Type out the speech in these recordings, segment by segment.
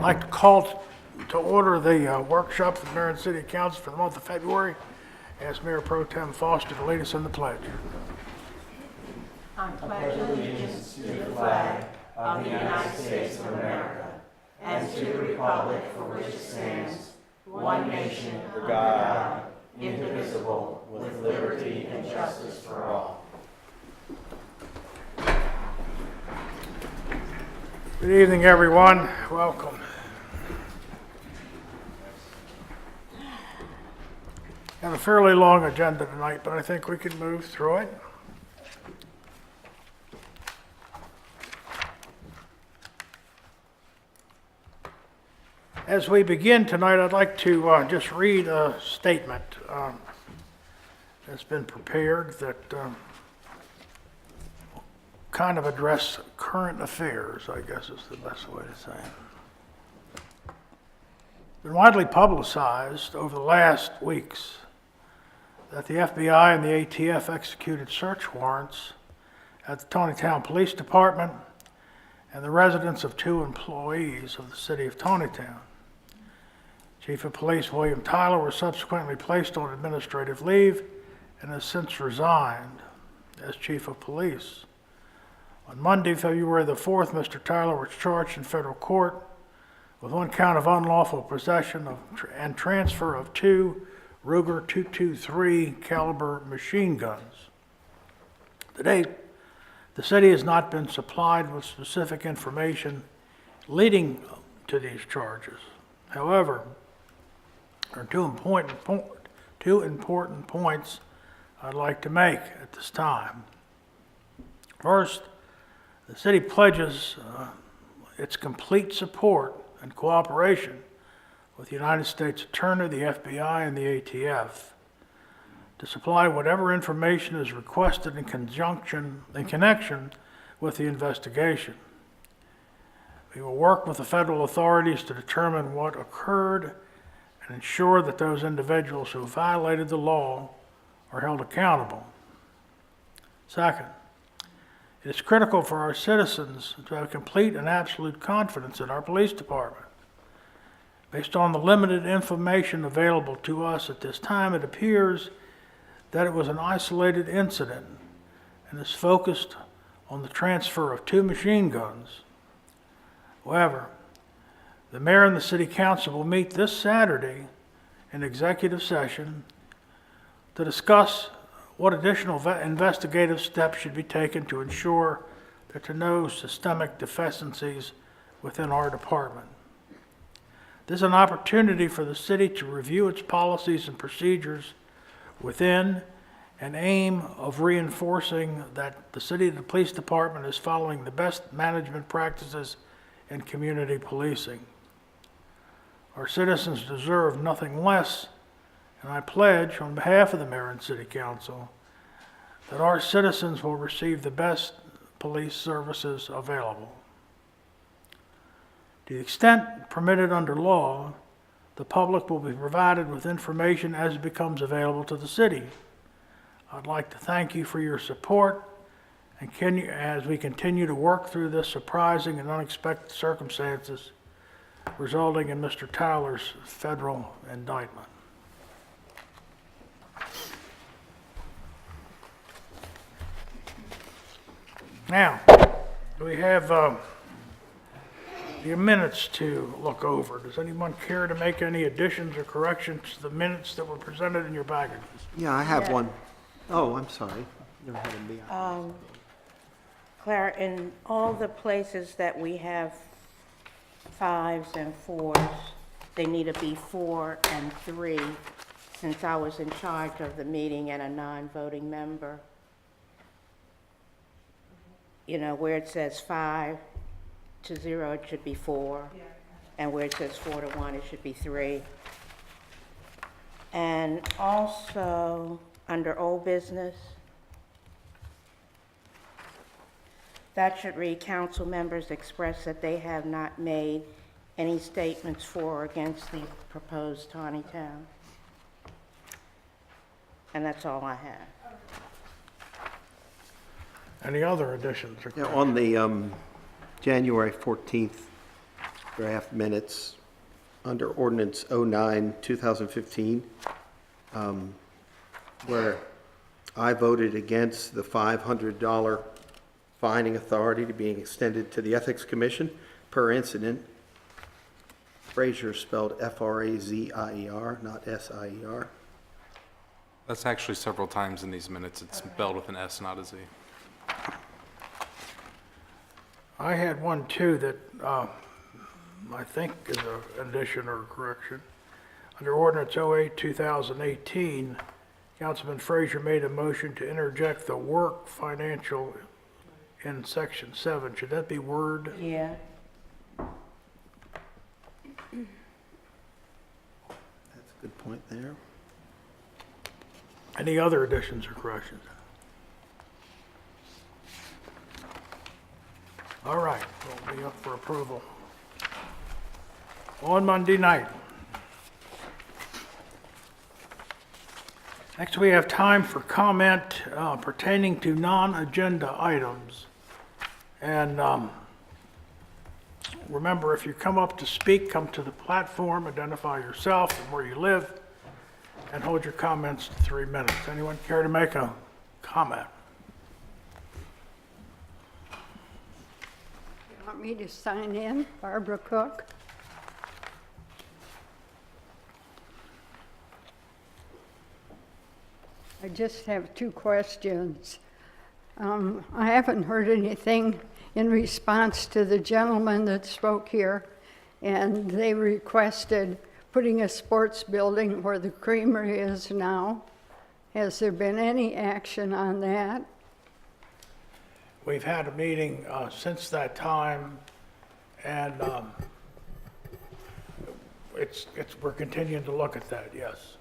I'd like to call to order the workshop for the Mayor and City Council for the month of February. Ask Mayor Pro Tem Foster to lead us in the pledge. I pledge allegiance to the flag of the United States of America and to the republic for which it stands, one nation under God, indivisible, with liberty and justice for all. Good evening, everyone. Welcome. Have a fairly long agenda tonight, but I think we can move through it. As we begin tonight, I'd like to just read a statement that's been prepared that kind of address current affairs, I guess is the best way to say it. It's been widely publicized over the last weeks that the FBI and the ATF executed search warrants at the Taneytown Police Department and the residence of 2 employees of the city of Taneytown. Chief of Police William Tyler was subsequently placed on administrative leave and has since resigned as Chief of Police. On Monday, February the 4th, Mr. Tyler was charged in federal court with 1 count of unlawful possession and transfer of 2 Ruger .223 caliber machine guns. To date, the city has not been supplied with specific information leading to these charges. However, there are two important points I'd like to make at this time. First, the city pledges its complete support and cooperation with the United States Attorney, the FBI, and the ATF to supply whatever information is requested in connection with the investigation. We will work with the federal authorities to determine what occurred and ensure that those individuals who violated the law are held accountable. Second, it is critical for our citizens to have complete and absolute confidence in our police department. Based on the limited information available to us at this time, it appears that it was an isolated incident and is focused on the transfer of 2 machine guns. However, the mayor and the city council will meet this Saturday in executive session to discuss what additional investigative steps should be taken to ensure that there are no systemic deficiencies within our department. This is an opportunity for the city to review its policies and procedures within an aim of reinforcing that the city and the police department is following the best management practices in community policing. Our citizens deserve nothing less, and I pledge on behalf of the mayor and city council that our citizens will receive the best police services available. To the extent permitted under law, the public will be provided with information as it becomes available to the city. I'd like to thank you for your support and as we continue to work through this surprising and unexpected circumstances resulting in Mr. Tyler's federal indictment. Now, we have the minutes to look over. Does anyone care to make any additions or corrections to the minutes that were presented in your packages? Yeah, I have one. Oh, I'm sorry. Go ahead and be on. Claire, in all the places that we have 5s and 4s, they need to be 4 and 3, since I was in charge of the meeting and a non-voting member. You know, where it says 5 to 0, it should be 4. Yeah. And where it says 4 to 1, it should be 3. And also, under old business, that should read, council members express that they have not made any statements for or against the proposed Taneytown. And that's all I have. Any other additions or Yeah, corrections? on the January 14th draft minutes under ordinance 09, 2015, where I voted against the $500 fining authority to being extended to the Ethics Commission per incident. Frazier spelled F-R-A-Z-I-E-R, not S-I-E-R. That's actually several times in these minutes. It's spelled with an S, not a Z. I had one too that I think is an addition or a correction. Under ordinance 08, 2018, Councilman Frazier made a motion to interject the work financial in section 7. Should that be word? Yeah. That's a good point there. Any other additions or corrections? All right, we'll be up for approval on Monday night. Next, we have time for comment pertaining to non-agenda items. And remember, if you come up to speak, come to the platform, identify yourself and where you live, and hold your comments to 3 minutes. Anyone care to make a comment? You want me to sign in, Barbara Cook? I just have 2 questions. I haven't heard anything in response to the gentleman that spoke here, and they requested putting a sports building where the creamery is now. Has there been any action on that? We've had a meeting since that time, and we're continuing to look at that, yes.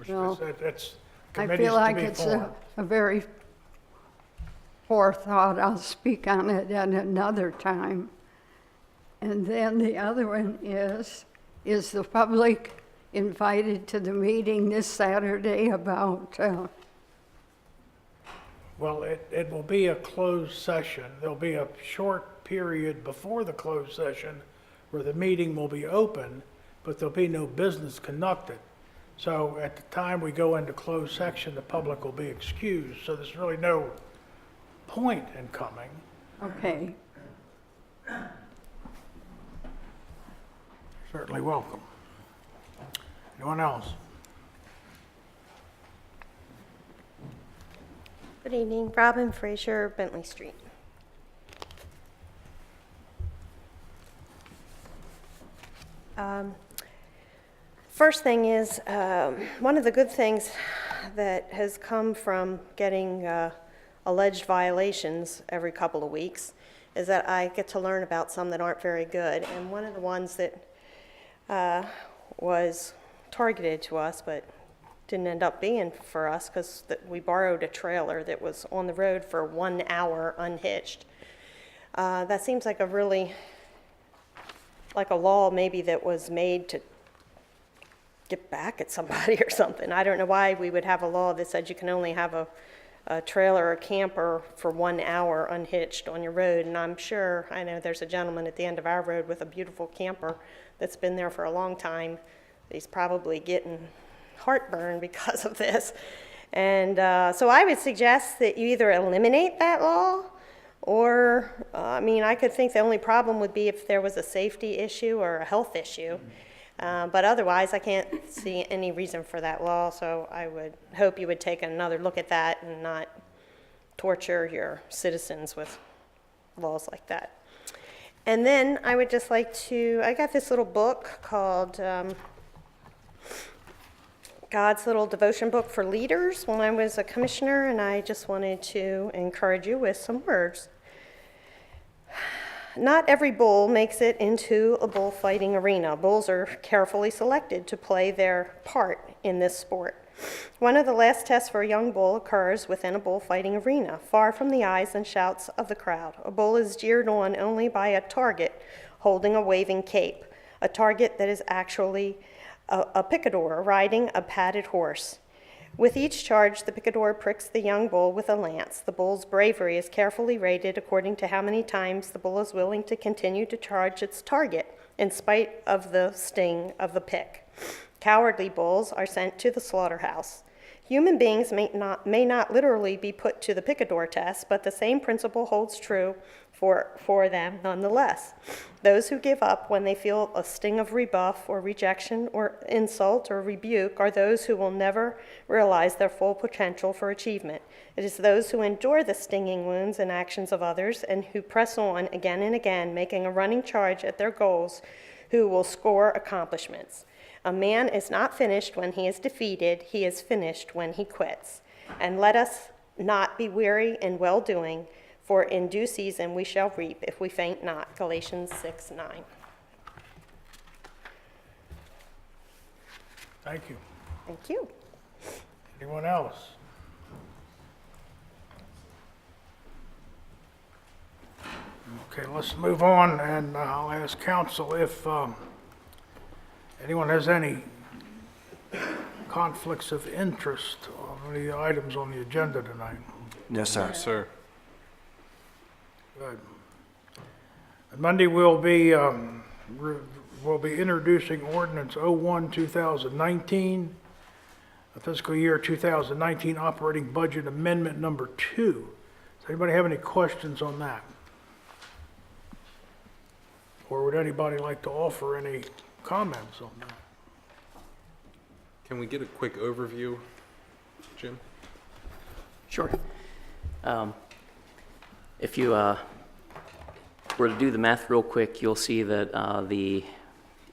Well, It's I committees feel to like be it's formed. a very forethought. I'll speak on it at another time. And then the other one is the public invited to the meeting this Saturday about, Well, it will be a closed session. There'll be a short period before the closed session where the meeting will be open, but there'll be no business conducted. So at the time we go into closed section, the public will be excused. So there's really no point in coming. okay. Certainly welcome. Anyone else? Good evening, Robin Frazier, Bentley Street. First thing is, one of the good things that has come from getting alleged violations every couple of weeks is that I get to learn about some that aren't very good. And one of the ones that was targeted to us, but didn't end up being for us because we borrowed a trailer that was on the road for 1 hour unhitched. That seems like like a law maybe that was made to get back at somebody or something. I don't know why we would have a law that said you can only have a trailer or camper for 1 hour unhitched on your road. And I know there's a gentleman at the end of our road with a beautiful camper that's been there for a long time. He's probably getting heartburn because of this. And so I would suggest that you either eliminate that law or, I could think the only problem would be if there was a safety issue or a health issue. But otherwise, I can't see any reason for that law, so I would hope you would take another look at that and not torture your citizens with laws like that. And then I would just like I got this little book called God's Little Devotion Book for Leaders when I was a commissioner, and I just wanted to encourage you with some words. Not every bull makes it into a bullfighting arena. Bulls are carefully selected to play their part in this sport. One of the last tests for a young bull occurs within a bullfighting arena, far from the eyes and shouts of the crowd. A bull is jeered on only by a target holding a waving cape, a target that is actually a picador riding a padded horse. With each charge, the picador pricks the young bull with a lance. The bull's bravery is carefully rated according to how many times the bull is willing to continue to charge its target in spite of the sting of the pick. Cowardly bulls are sent to the slaughterhouse. Human beings may not literally be put to the picador test, but the same principle holds true for them nonetheless. Those who give up when they feel a sting of rebuff or rejection or insult or rebuke are those who will never realize their full potential for achievement. It is those who endure the stinging wounds and actions of others and who press on again and again, making a running charge at their goals, who will score accomplishments. A man is not finished when he is defeated, he is finished when he quits. And let us not be weary in well-doing, for in due season we shall reap if we faint not. Galatians 6:9. Thank you. Thank you. Anyone else? Okay, let's move on, and I'll ask council if anyone has any conflicts of interest on any items on the agenda tonight. No, sir. Sir. Good. And Monday we'll be introducing ordinance 01-2019, a fiscal year 2019 operating budget amendment number 2. Does anybody have any questions on that? Or would anybody like to offer any comments on that? Can we get a quick overview, Jim? Sure. If you were to do the math real quick, you'll see that the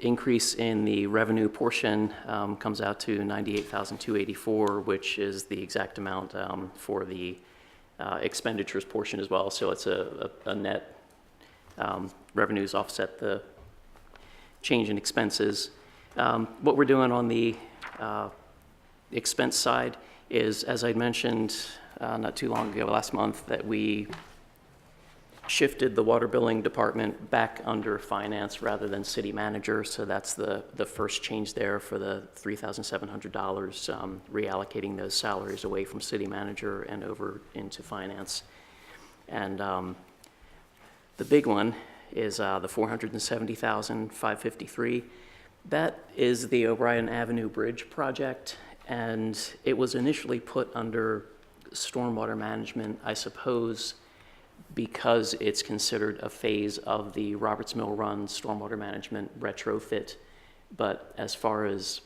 increase in the revenue portion comes out to $98,284, which is the exact amount for the expenditures portion as well. So it's a net revenues offset the change in expenses. What we're doing on the expense side is, as I mentioned not too long ago, last month, that we shifted the water billing department back under finance rather than city manager. So that's the first change there for the $3,700, reallocating those salaries away from city manager and over into finance. And the big one is the $470,553. That is the O'Brien Avenue Bridge project, and it was initially put under stormwater management, I suppose, because it's considered a phase of the Roberts Mill Run stormwater management retrofit. But as far as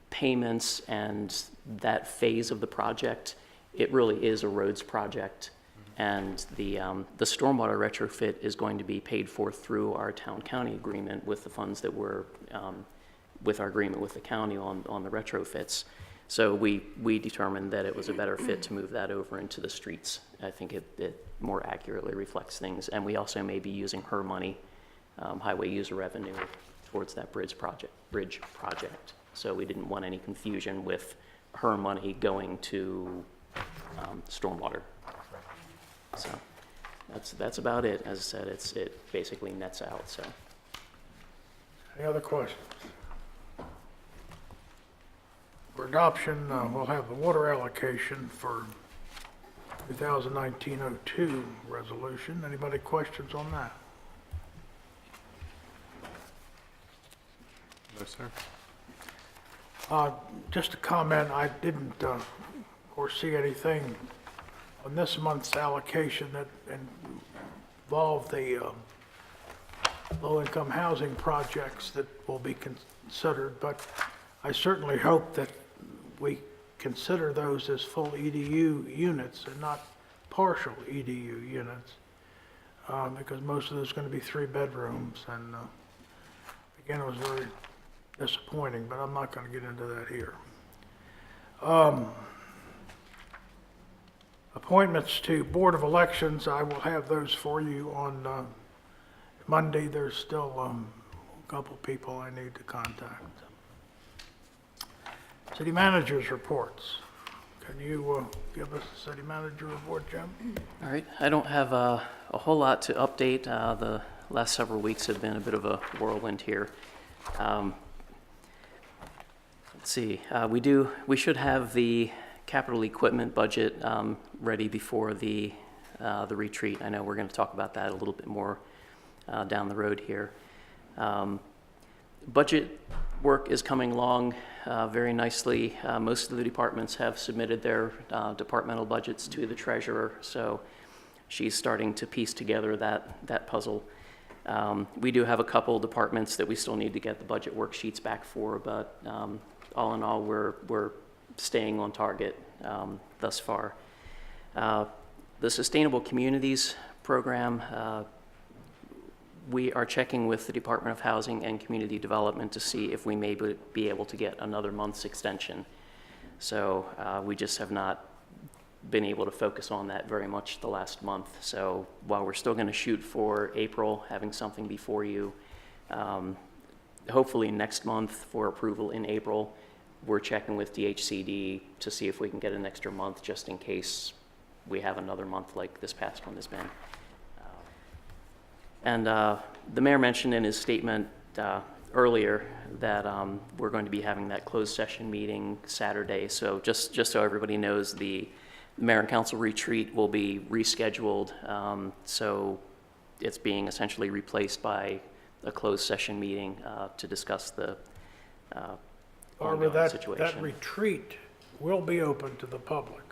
payments and that phase of the project, it really is a roads project. And the stormwater retrofit is going to be paid for through our town-county agreement with the funds that were, with our agreement with the county on the retrofits. So we determined that it was a better fit to move that over into the streets. I think it more accurately reflects things. And we also may be using her money, highway user revenue, towards that bridge project. So we didn't want any confusion with her money going to stormwater. So that's about it. As I said, it basically nets out. So. Any other questions? For adoption, we'll have the water allocation for 2019-02 resolution. Anybody questions on that? No, sir. Just a comment, I didn't foresee anything on this month's allocation that involved the low-income housing projects that will be considered, but I certainly hope that we consider those as full EDU units and not partial EDU units, because most of those are going to be 3 bedrooms, and again, it was very disappointing, but I'm not going to get into that here. Appointments to Board of Elections, I will have those for you on Monday. There's still a couple people I need to contact. City managers' reports. Can you give us a city manager report, Jim? All right, I don't have a whole lot to update. The last several weeks have been a bit of a whirlwind here. Let's see, we should have the capital equipment budget ready before the retreat. I know we're going to talk about that a little bit more down the road here. Budget work is coming along very nicely. Most of the departments have submitted their departmental budgets to the treasurer, so she's starting to piece together that puzzle. We do have a couple departments that we still need to get the budget worksheets back for, but all in all, we're staying on target thus far. The Sustainable Communities Program, we are checking with the Department of Housing and Community Development to see if we may be able to get another month's extension. So we just have not been able to focus on that very much the last month. So while we're still going to shoot for April, having something before you, hopefully next month for approval in April, we're checking with DHCD to see if we can get an extra month just in case we have another month like this past one has been. And the mayor mentioned in his statement earlier that we're going to be having that closed session meeting Saturday. So just so everybody knows, the mayor and council retreat will be rescheduled. So it's being essentially replaced by a closed session meeting to discuss the Barbara, ongoing that situation. retreat will be open to the public.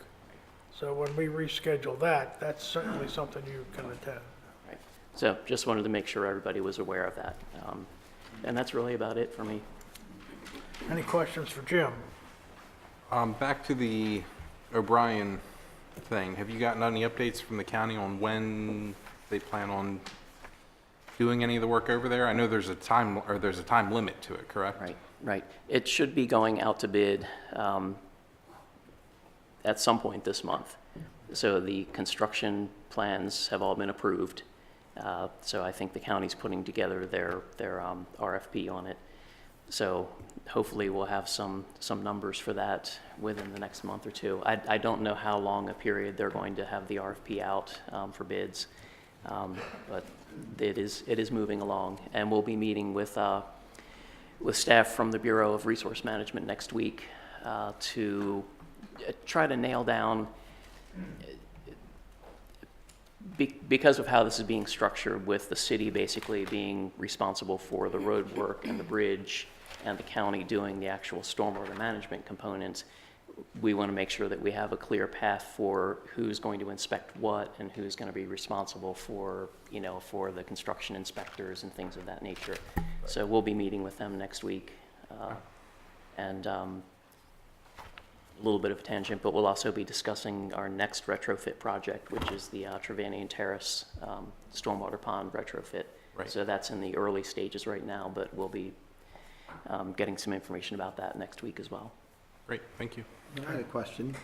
So when we reschedule that, that's certainly something you can attend. Right. So just wanted to make sure everybody was aware of that. And that's really about it for me. Any questions for Jim? Back to the O'Brien thing. Have you gotten any updates from the county on when they plan on doing any of the work over there? I know there's a time limit to it, correct? Right. It should be going out to bid at some point this month. So the construction plans have all been approved. So I think the county's putting together their RFP on it. So hopefully we'll have some numbers for that within the next month or two. I don't know how long a period they're going to have the RFP out for bids, but it is moving along. And we'll be meeting with staff from the Bureau of Resource Management next week to try to nail down, because of how this is being structured, with the city basically being responsible for the road work and the bridge and the county doing the actual stormwater management components, we want to make sure that we have a clear path for who's going to inspect what and who's going to be responsible for, for the construction inspectors and things of that nature. So we'll be meeting with them next week. And a little bit of a tangent, but we'll also be discussing our next retrofit project, which is the Trevanian Terrace stormwater pond retrofit. Right. So that's in the early stages right now, but we'll be getting some information about that next week as well. Great, thank you. I had a question.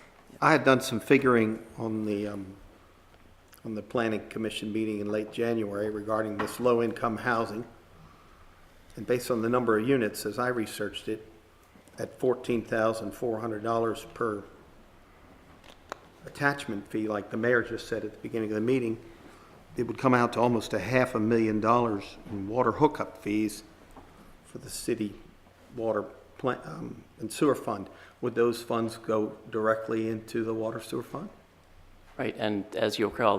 I had done some figuring on the Planning Commission meeting in late January regarding this low-income housing. And based on the number of units, as I researched it, at $14,400 per attachment fee, like the mayor just said at the beginning of the meeting, it would come out to almost $500,000 in water hookup fees for the city water plant and sewer fund. Would those funds go directly into the water sewer fund? Right, and as you'll recall,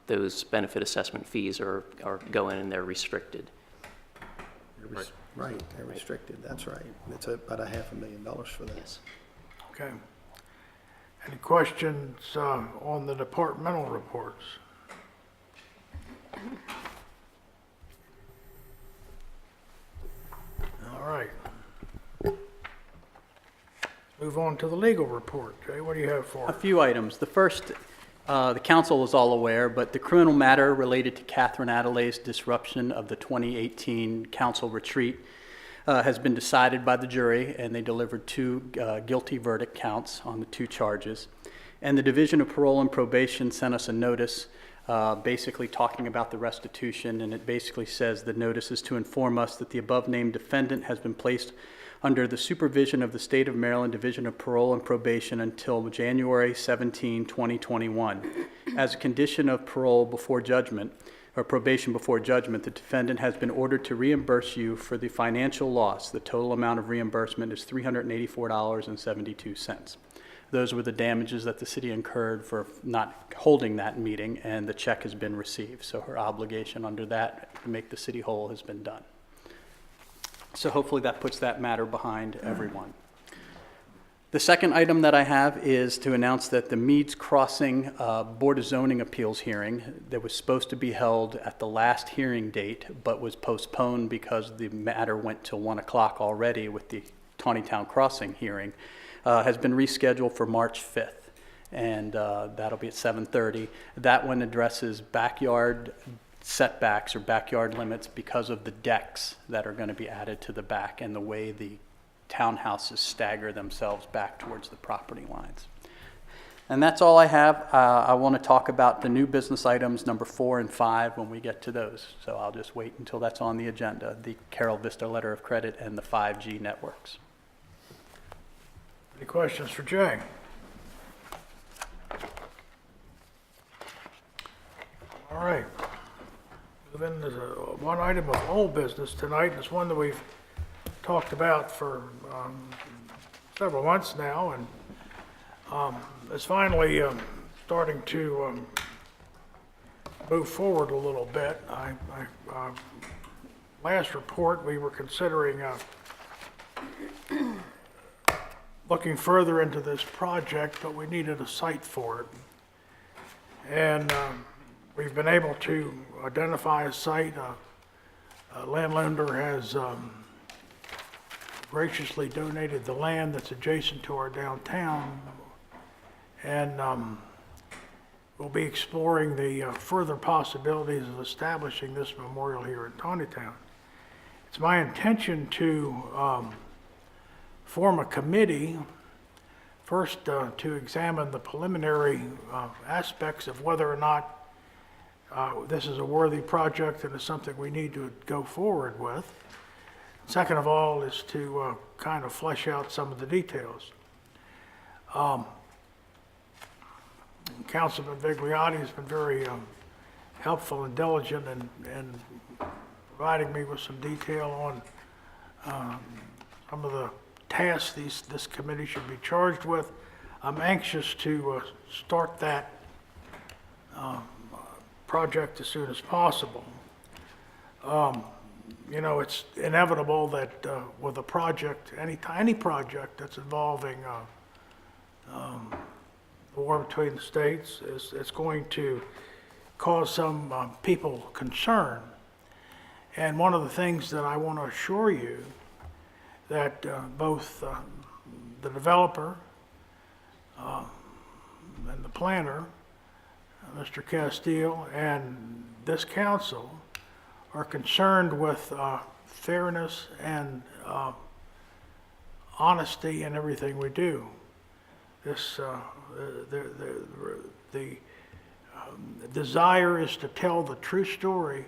those benefit assessment fees are go in and they're restricted. Right, they're restricted, that's right. It's about $500,000 for that. Yes. Okay. Any questions on the departmental reports? All right. Move on to the legal report. Jay, what do you have for A us? few items. The first, the council is all aware, but the criminal matter related to Catherine Adelaide's disruption of the 2018 council retreat has been decided by the jury, and they delivered two guilty verdict counts on the two charges. And the Division of Parole and Probation sent us a notice basically talking about the restitution, and it basically says the notice is to inform us that the above-named defendant has been placed under the supervision of the State of Maryland Division of Parole and Probation until January 17, 2021. As a condition of parole before judgment, or probation before judgment, the defendant has been ordered to reimburse you for the financial loss. The total amount of reimbursement is $384.72. Those were the damages that the city incurred for not holding that meeting, and the check has been received. So her obligation under that to make the city whole has been done. So hopefully that puts that matter behind everyone. The second item that I have is to announce that the Meads Crossing Board of Zoning Appeals hearing that was supposed to be held at the last hearing date, but was postponed because the matter went till 1 o'clock already with the Taneytown Crossing hearing, has been rescheduled for March 5th, and that'll be at 7:30. That one addresses backyard setbacks or backyard limits because of the decks that are going to be added to the back and the way the townhouses stagger themselves back towards the property lines. And that's all I have. I want to talk about the new business items, number 4 and 5, when we get to those. So I'll just wait until that's on the agenda, the Carol Vista letter of credit and the 5G networks. Any questions for Jay? All right. Then there's one item of old business tonight, and it's one that we've talked about for several months now, and it's finally starting to move forward a little bit. Last report, we were considering looking further into this project, but we needed a site for it. And we've been able to identify a site. A landowner has graciously donated the land that's adjacent to our downtown, and we'll be exploring the further possibilities of establishing this memorial here in Taneytown. It's my intention to form a committee, first to examine the preliminary aspects of whether or not this is a worthy project and is something we need to go forward with. Second of all is to kind of flesh out some of the details. Councilman Vigliotti has been very helpful and diligent in providing me with some detail on some of the tasks this committee should be charged with. I'm anxious to start that project as soon as possible. You know, it's inevitable that with a project, any project that's involving the war between the states, it's going to cause some people concern. And one of the things that I want to assure you that both the developer and the planner, Mr. Castile, and this council are concerned with fairness and honesty in everything we do. This the desire is to tell the true story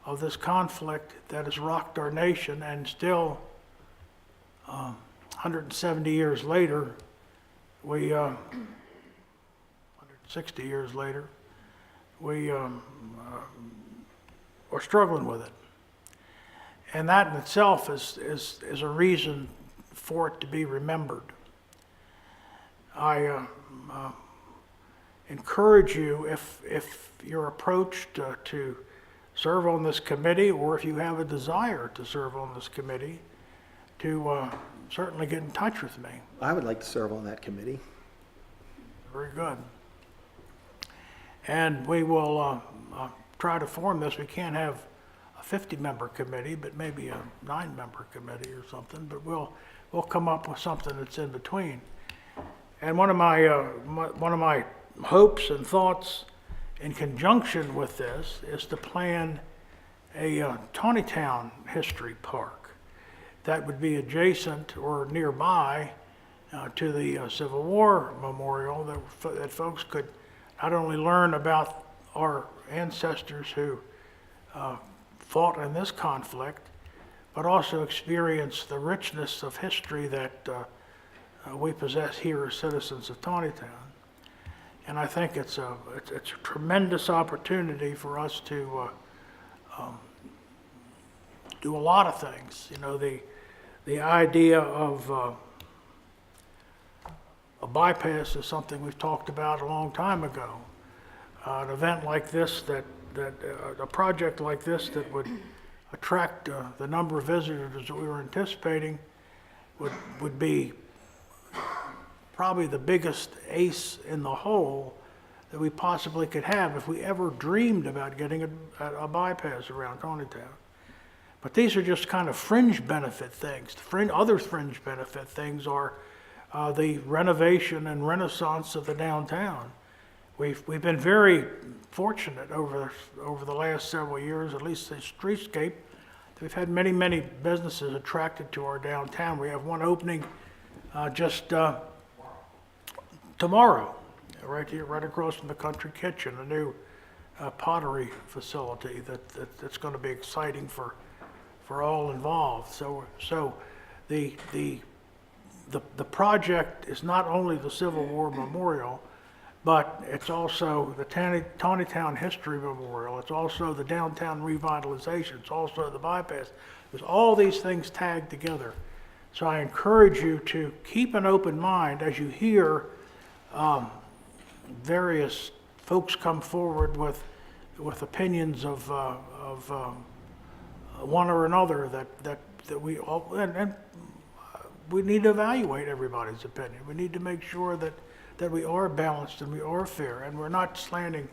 of this conflict that has rocked our nation, and still 170 years later, 160 years later, we are struggling with it. And that in itself is a reason for it to be remembered. I encourage you, if you're approached to serve on this committee, or if you have a desire to serve on this committee, to certainly get in touch with me. I would like to serve on that committee. Very good. And we will try to form this. We can't have a 50-member committee, but maybe a 9-member committee or something, but we'll come up with something that's in between. And one of my hopes and thoughts in conjunction with this is to plan a Taneytown History Park that would be adjacent or nearby to the Civil War Memorial, that folks could not only learn about our ancestors who fought in this conflict, but also experience the richness of history that we possess here as citizens of Taneytown. And I think it's a tremendous opportunity for us to do a lot of things. You know, the idea of a bypass is something we've talked about a long time ago. An event like this a project like this that would attract the number of visitors that we were anticipating would be probably the biggest ace in the hole that we possibly could have if we ever dreamed about getting a bypass around Taneytown. But these are just kind of fringe benefit things. Other fringe benefit things are the renovation and renaissance of the downtown. We've been very fortunate over the last several years, at least the streetscape. We've had many businesses attracted to our downtown. We have one opening just tomorrow, right here, right across from the Country Kitchen, a new pottery facility that's going to be exciting for all involved. So the project is not only the Civil War Memorial, but it's also the Taneytown History Memorial. It's also the downtown revitalization. It's also the bypass. There's all these things tagged together. So I encourage you to keep an open mind as you hear various folks come forward with opinions of one or another that we all, and we need to evaluate everybody's opinion. We need to make sure that we are balanced and we are fair, and we're not slanting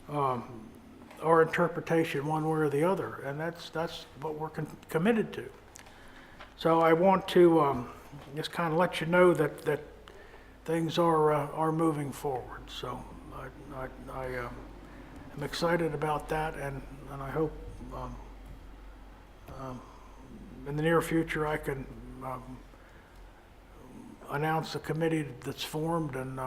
our interpretation one way or the other, and that's what we're committed to. So I want to just kind of let you know that things are moving forward. So I am excited about that, and I hope in the near future I can announce the committee that's formed, and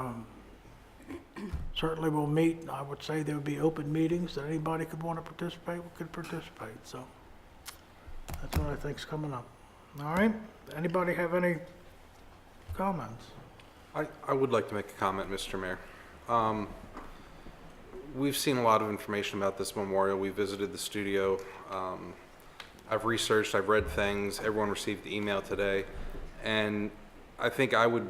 certainly we'll meet. I would say there would be open meetings that anybody could want to participate, could participate. So that's what I think's coming up. All right, anybody have any comments? I would like to make a comment, Mr. Mayor. We've seen a lot of information about this memorial. We visited the studio. I've researched, I've read things. Everyone received the email today. And I think I would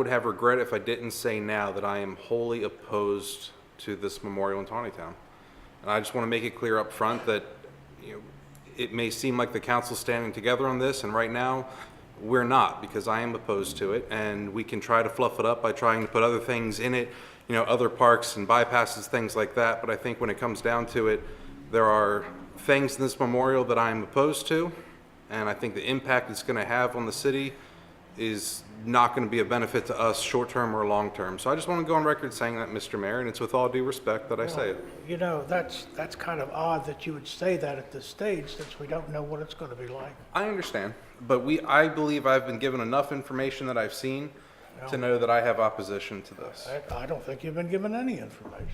have regret if I didn't say now that I am wholly opposed to this memorial in Taneytown. And I just want to make it clear up front that, you know, it may seem like the council's standing together on this, and right now we're not, because I am opposed to it, and we can try to fluff it up by trying to put other things in it, you know, other parks and bypasses, things like that. But I think when it comes down to it, there are things in this memorial that I'm opposed to, and I think the impact it's going to have on the city is not going to be a benefit to us short-term or long-term. So I just want to go on record saying that, Mr. Mayor, and it's with all due respect that I say it. You know, that's kind of odd that you would say that at this stage, since we don't know what it's going to be like. I understand, but I believe I've been given enough information that I've seen to know that I have opposition to this. I don't think you've been given any information.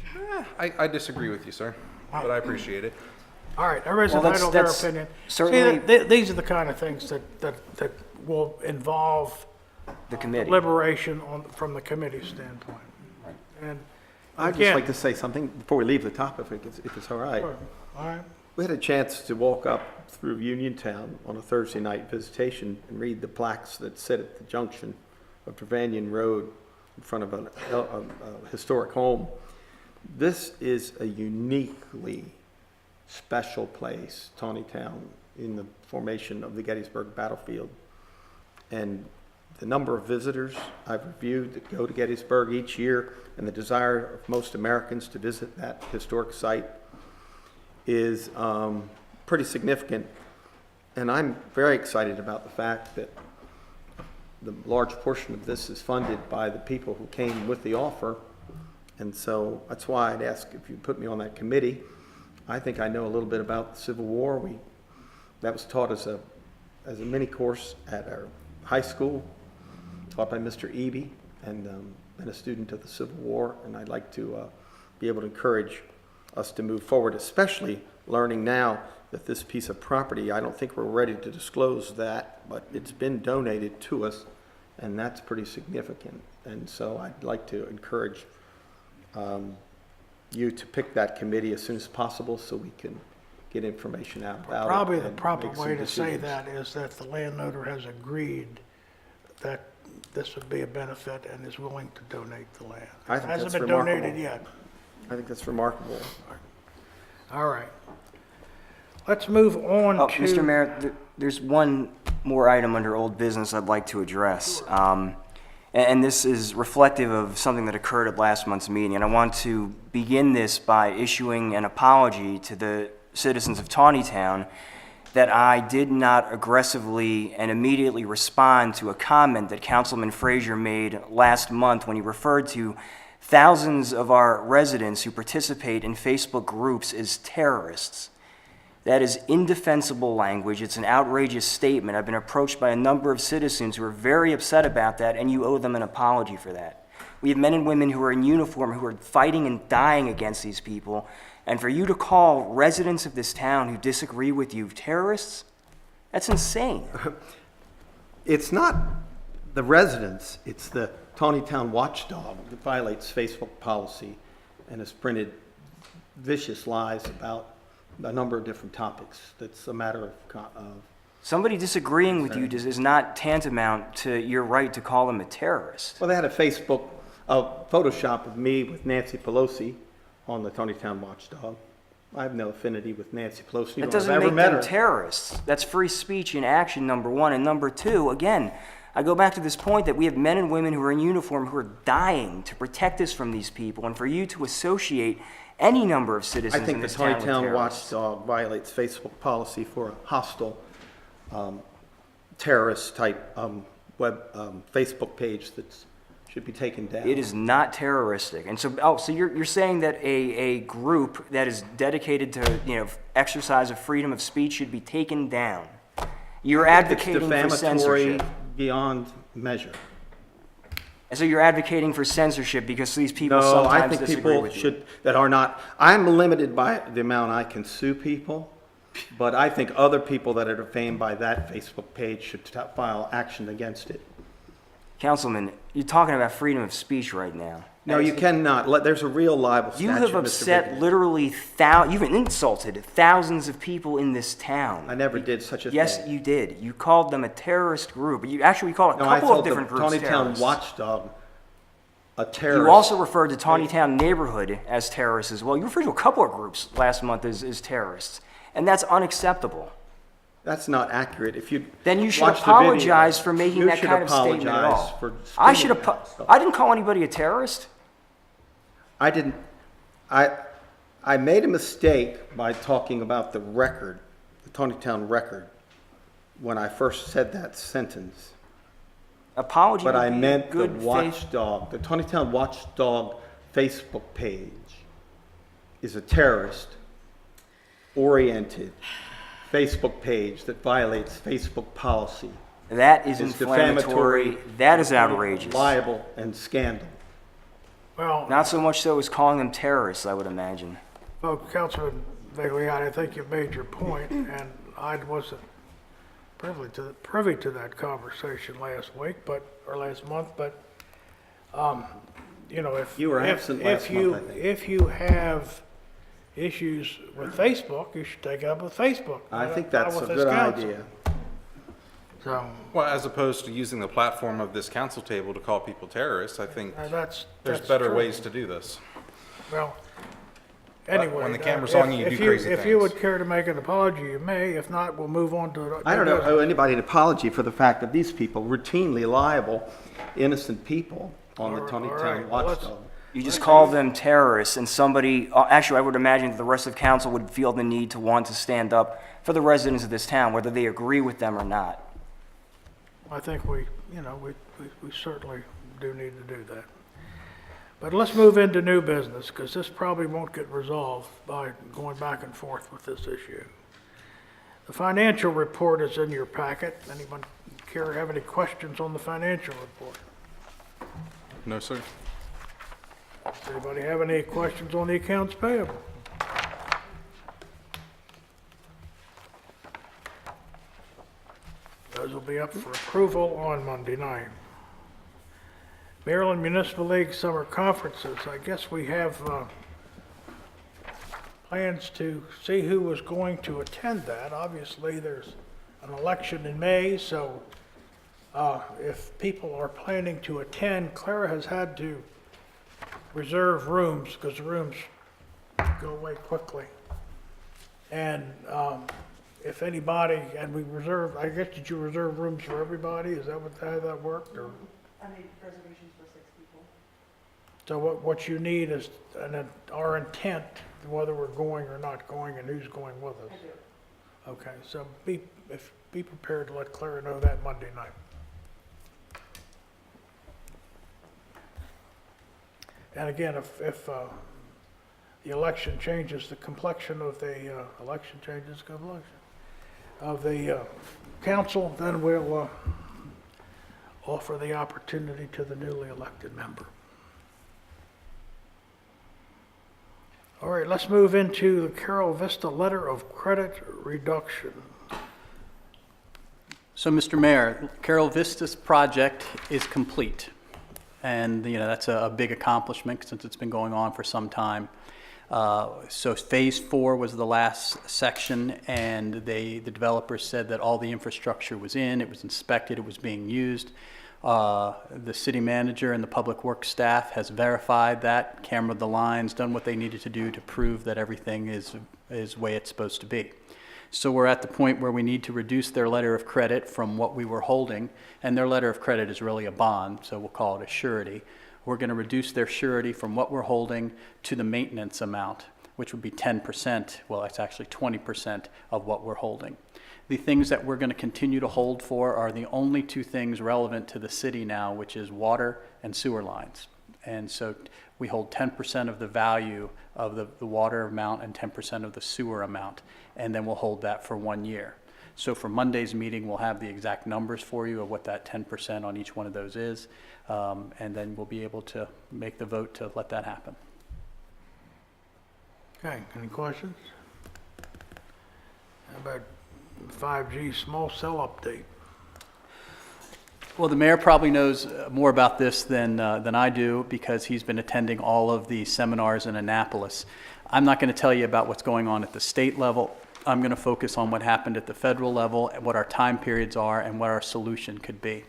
I disagree with you, sir, but I appreciate it. All right, everybody's Well, entitled to their that's opinion. certainly- See, these are the kind of things that will involve The committee. deliberation from the committee standpoint. And I'd just again- like to say something before we leave the topic, if it's all right. Sure. All right, We had a chance to walk up through Uniontown on a Thursday night visitation and read the plaques that sit at the junction of Trevanion Road in front of a historic home. This is a uniquely special place, Taneytown, in the formation of the Gettysburg battlefield. And the number of visitors I've reviewed that go to Gettysburg each year, and the desire of most Americans to visit that historic site is pretty significant. And I'm very excited about the fact that the large portion of this is funded by the people who came with the offer. And so that's why I'd ask if you put me on that committee. I think I know a little bit about the Civil War. That was taught as a mini course at our high school, taught by Mr. Eby, and been a student of the Civil War. And I'd like to be able to encourage us to move forward, especially learning now that this piece of property, I don't think we're ready to disclose that, but it's been donated to us, and that's pretty significant. And so I'd like to encourage you to pick that committee as soon as possible so we can get information out about it. Probably the and proper make some way to say decisions. that is that the landowner has agreed that this would be a benefit and is willing to donate the land. I think It hasn't that's been donated remarkable. yet. I think that's remarkable. All right. Let's move on Oh, to. Mr. Mayor, there's one more item under old business I'd like to address. And this is reflective of something that occurred at last month's meeting. And I want to begin this by issuing an apology to the citizens of Taneytown that I did not aggressively and immediately respond to a comment that Councilman Frazier made last month when he referred to thousands of our residents who participate in Facebook groups as terrorists. That is indefensible language. It's an outrageous statement. I've been approached by a number of citizens who are very upset about that, and you owe them an apology for that. We have men and women who are in uniform who are fighting and dying against these people, and for you to call residents of this town who disagree with you terrorists, that's insane. It's not the residents, it's the Taneytown watchdog that violates Facebook policy and has printed vicious lies about a number of different topics. That's a matter of Somebody disagreeing with you is not tantamount to your right to call them a terrorist. well, they had a Photoshop of me with Nancy Pelosi on the Taneytown watchdog. I have no affinity with Nancy Pelosi. That nor doesn't have I ever make met them her. terrorists. That's free speech in action, number one. And number two, again, I go back to this point that we have men and women who are in uniform who are dying to protect us from these people. And for you to associate any number of I citizens think in the this town with Taneytown terrorists. watchdog violates Facebook policy for a hostile terrorist-type Facebook page that should be taken down. It is not terroristic. And so, so you're saying that a group that is dedicated to, exercise of freedom of speech should be taken down. You're advocating for It's censorship. defamatory beyond measure. And so you're advocating for censorship because these people No, I sometimes think disagree people with you. should, that are not, I'm limited by the amount I can sue people, but I think other people that are defamed by that Facebook page should file action against it. Councilman, you're talking about freedom of speech right now. No, you cannot. There's a real libel statute, You have Mr. upset Biggs. literally you've insulted thousands of people in this town. I never did such a thing. Yes, you did. You called them a terrorist group. You actually called a No, I couple of told the different groups Taneytown terrorists. watchdog a terrorist. You also referred to Taneytown neighborhood as terrorists as well. You referred to a couple of groups last month as terrorists, and that's unacceptable. That's not accurate. If you Then you should watch the video, apologize for making you that should kind of statement at apologize all. for I should spewing that stuff. I didn't call anybody a terrorist. I didn't, I made a mistake by talking about the record, the Taneytown record, when I first said that sentence. Apology But would I be meant the good faith. watchdog, the Taneytown watchdog Facebook page is a terrorist-oriented Facebook page that violates Facebook policy. That is It's inflammatory. defamatory, That is outrageous. Libel and scandal. Well, Not so much so as calling them terrorists, I would imagine. well, Councilman Bagley, I think you've made your point, and I wasn't privy to that conversation last week, or last month, but, if. You were if- absent if last you- month, I think. If you have issues with Facebook, you should take it up with Facebook. I not- think not that's a with this good council. idea. So, Well, as opposed to using the platform of this council table to call people terrorists, I think that's there's that's better true. ways to do this. Well, anyway. when the camera's if- on you, you if do crazy If you things. would care to make an apology, you may. If not, we'll move on to. I don't owe anybody an apology for the fact that these people routinely libel innocent people on the All right, Taneytown well, let's- watchdog. You just call them terrorists, and somebody, actually, I would imagine that the rest of council would feel the need to want to stand up for the residents of this town, whether they agree with them or not. I think we certainly do need to do that. But let's move into new business, because this probably won't get resolved by going back and forth with this issue. The financial report is in your packet. Anyone care, have any questions on the financial report? No, sir? Does anybody have any questions on the accounts payable? Those will be up for approval on Monday night. Maryland Municipal League Summer Conferences. I guess we have plans to see who was going to attend that. Obviously, there's an election in May, so if people are planning to attend, Clara has had to reserve rooms because the rooms go away quickly. And if anybody, and we reserve, I guess, did you reserve rooms for everybody? Is that how that worked? Or? I made reservations for 6 people. So what you need is our intent, whether we're going or not going and who's going with us. I do. Okay, so be prepared to let Clara know that Monday night. And again, if the election changes the complexion of the of the council, then we'll offer the opportunity to the newly elected member. All right, let's move into the Carol Vista letter of credit reduction. So, Mr. Mayor, Carol Vista's project is complete. And, that's a big accomplishment since it's been going on for some time. So Phase 4 was the last section, and the developers said that all the infrastructure was in, it was inspected, it was being used. The city manager and the public works staff has verified that, cameraed the lines, done what they needed to do to prove that everything is the way it's supposed to be. So we're at the point where we need to reduce their letter of credit from what we were holding, and their letter of credit is really a bond, so we'll call it a surety. We're going to reduce their surety from what we're holding to the maintenance amount, which would be 10%, well, it's actually 20% of what we're holding. The things that we're going to continue to hold for are the only 2 things relevant to the city now, which is water and sewer lines. And so we hold 10% of the value of the water amount and 10% of the sewer amount, and then we'll hold that for 1 year. So for Monday's meeting, we'll have the exact numbers for you of what that 10% on each one of those is, and then we'll be able to make the vote to let that happen. Okay, any questions? How about 5G small cell update? Well, the mayor probably knows more about this than I do because he's been attending all of the seminars in Annapolis. I'm not going to tell you about what's going on at the state level. I'm going to focus on what happened at the federal level and what our time periods are and what our solution could be.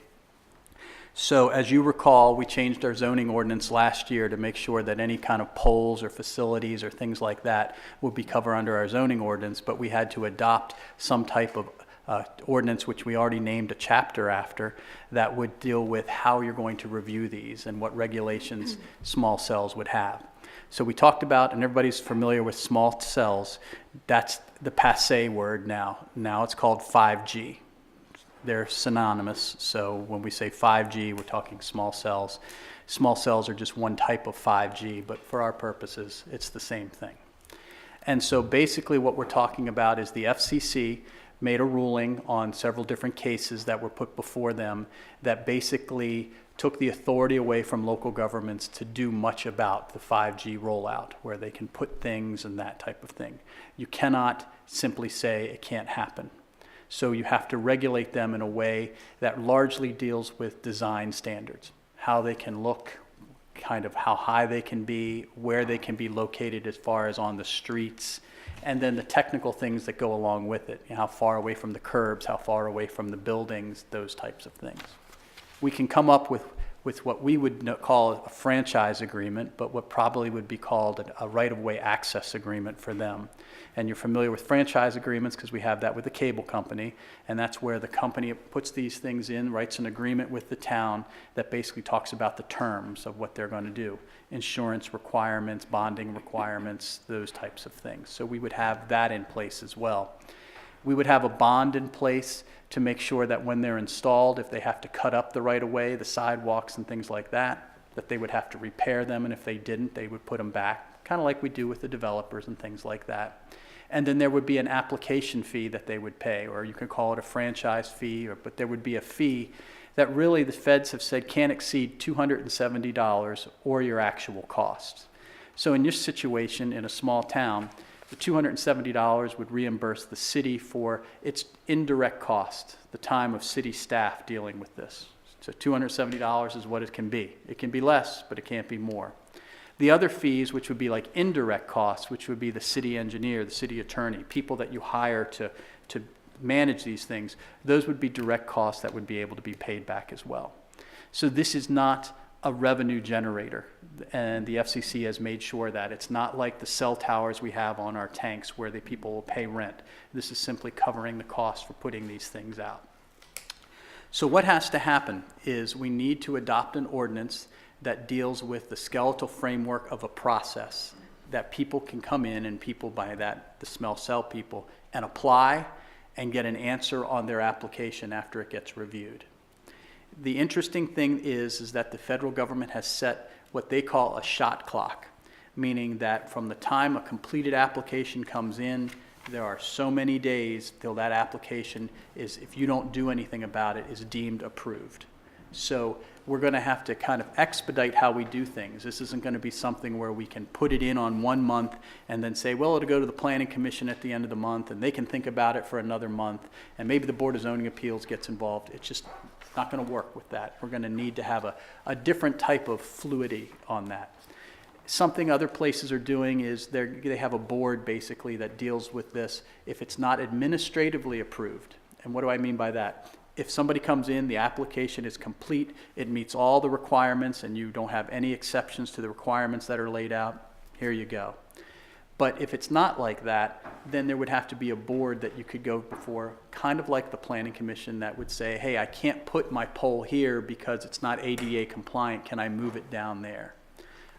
So as you recall, we changed our zoning ordinance last year to make sure that any kind of poles or facilities or things like that would be covered under our zoning ordinance, but we had to adopt some type of ordinance, which we already named a chapter after, that would deal with how you're going to review these and what regulations small cells would have. So we talked about, and everybody's familiar with small cells, that's the passé word now. Now it's called 5G. They're synonymous, so when we say 5G, we're talking small cells. Small cells are just one type of 5G, but for our purposes, it's the same thing. And so basically what we're talking about is the FCC made a ruling on several different cases that were put before them that basically took the authority away from local governments to do much about the 5G rollout, where they can put things and that type of thing. You cannot simply say it can't happen. So you have to regulate them in a way that largely deals with design standards, how they can look, kind of how high they can be, where they can be located as far as on the streets, and then the technical things that go along with it, how far away from the curbs, how far away from the buildings, those types of things. We can come up with what we would call a franchise agreement, but what probably would be called a right-of-way access agreement for them. And you're familiar with franchise agreements because we have that with the cable company, and that's where the company puts these things in, writes an agreement with the town that basically talks about the terms of what they're going to do. Insurance requirements, bonding requirements, those types of things. So we would have that in place as well. We would have a bond in place to make sure that when they're installed, if they have to cut up the right-of-way, the sidewalks and things like that, that they would have to repair them, and if they didn't, they would put them back, kind of like we do with the developers and things like that. And then there would be an application fee that they would pay, or you could call it a franchise fee, but there would be a fee that really the feds have said can't exceed $270 or your actual costs. So in this situation, in a small town, the $270 would reimburse the city for its indirect cost, the time of city staff dealing with this. So $270 is what it can be. It can be less, but it can't be more. The other fees, which would be like indirect costs, which would be the city engineer, the city attorney, people that you hire to manage these things, those would be direct costs that would be able to be paid back as well. So this is not a revenue generator, and the FCC has made sure that it's not like the cell towers we have on our tanks where the people will pay rent. This is simply covering the cost for putting these things out. So what has to happen is we need to adopt an ordinance that deals with the skeletal framework of a process that people can come in, and people by that, the smell cell people, and apply and get an answer on their application after it gets reviewed. The interesting thing is that the federal government has set what they call a shot clock, meaning that from the time a completed application comes in, there are so many days till that application is, if you don't do anything about it, is deemed approved. So we're going to have to kind of expedite how we do things. This isn't going to be something where we can put it in on 1 month and then say, well, it'll go to the Planning Commission at the end of the month, and they can think about it for another month, and maybe the Board of Zoning Appeals gets involved. It's just not going to work with that. We're going to need to have a different type of fluidity on that. Something other places are doing is they have a board basically that deals with this if it's not administratively approved. And what do I mean by that? If somebody comes in, the application is complete, it meets all the requirements, and you don't have any exceptions to the requirements that are laid out, here you go. But if it's not like that, then there would have to be a board that you could go before, kind of like the Planning Commission, that would say, hey, I can't put my pole here because it's not ADA compliant, can I move it down there?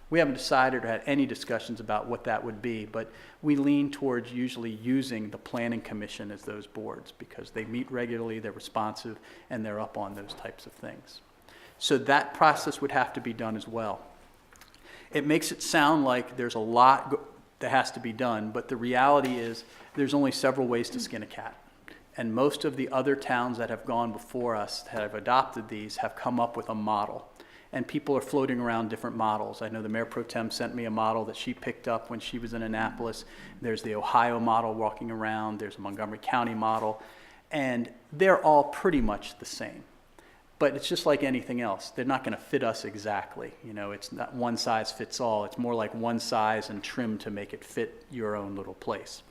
We haven't decided or had any discussions about what that would be, but we lean towards usually using the Planning Commission as those boards because they meet regularly, they're responsive, and they're up on those types of things. So that process would have to be done as well. It makes it sound like there's a lot that has to be done, but the reality is there's only several ways to skin a cat. And most of the other towns that have gone before us that have adopted these have come up with a model. And people are floating around different models. I know the Mayor Pro Tem sent me a model that she picked up when she was in Annapolis. There's the Ohio model walking around. There's a Montgomery County model. And they're all pretty much the same. But it's just like anything else. They're not going to fit us exactly. You know, it's not one size fits all. It's more like one size and trim to make it fit your own little place.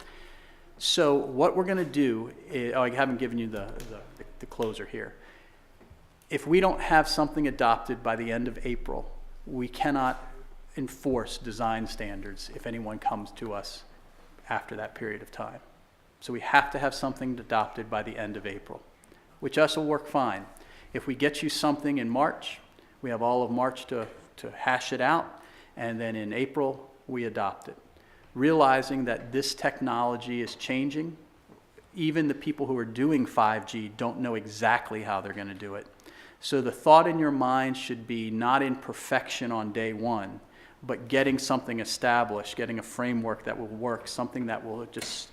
So what we're going to do is, I haven't given you the closer here. If we don't have something adopted by the end of April, we cannot enforce design standards if anyone comes to us after that period of time. So we have to have something adopted by the end of April, which us will work fine. If we get you something in March, we have all of March to hash it out, and then in April, we adopt it. Realizing that this technology is changing, even the people who are doing 5G don't know exactly how they're going to do it. So the thought in your mind should be not in perfection on day one, but getting something established, getting a framework that will work, something that will just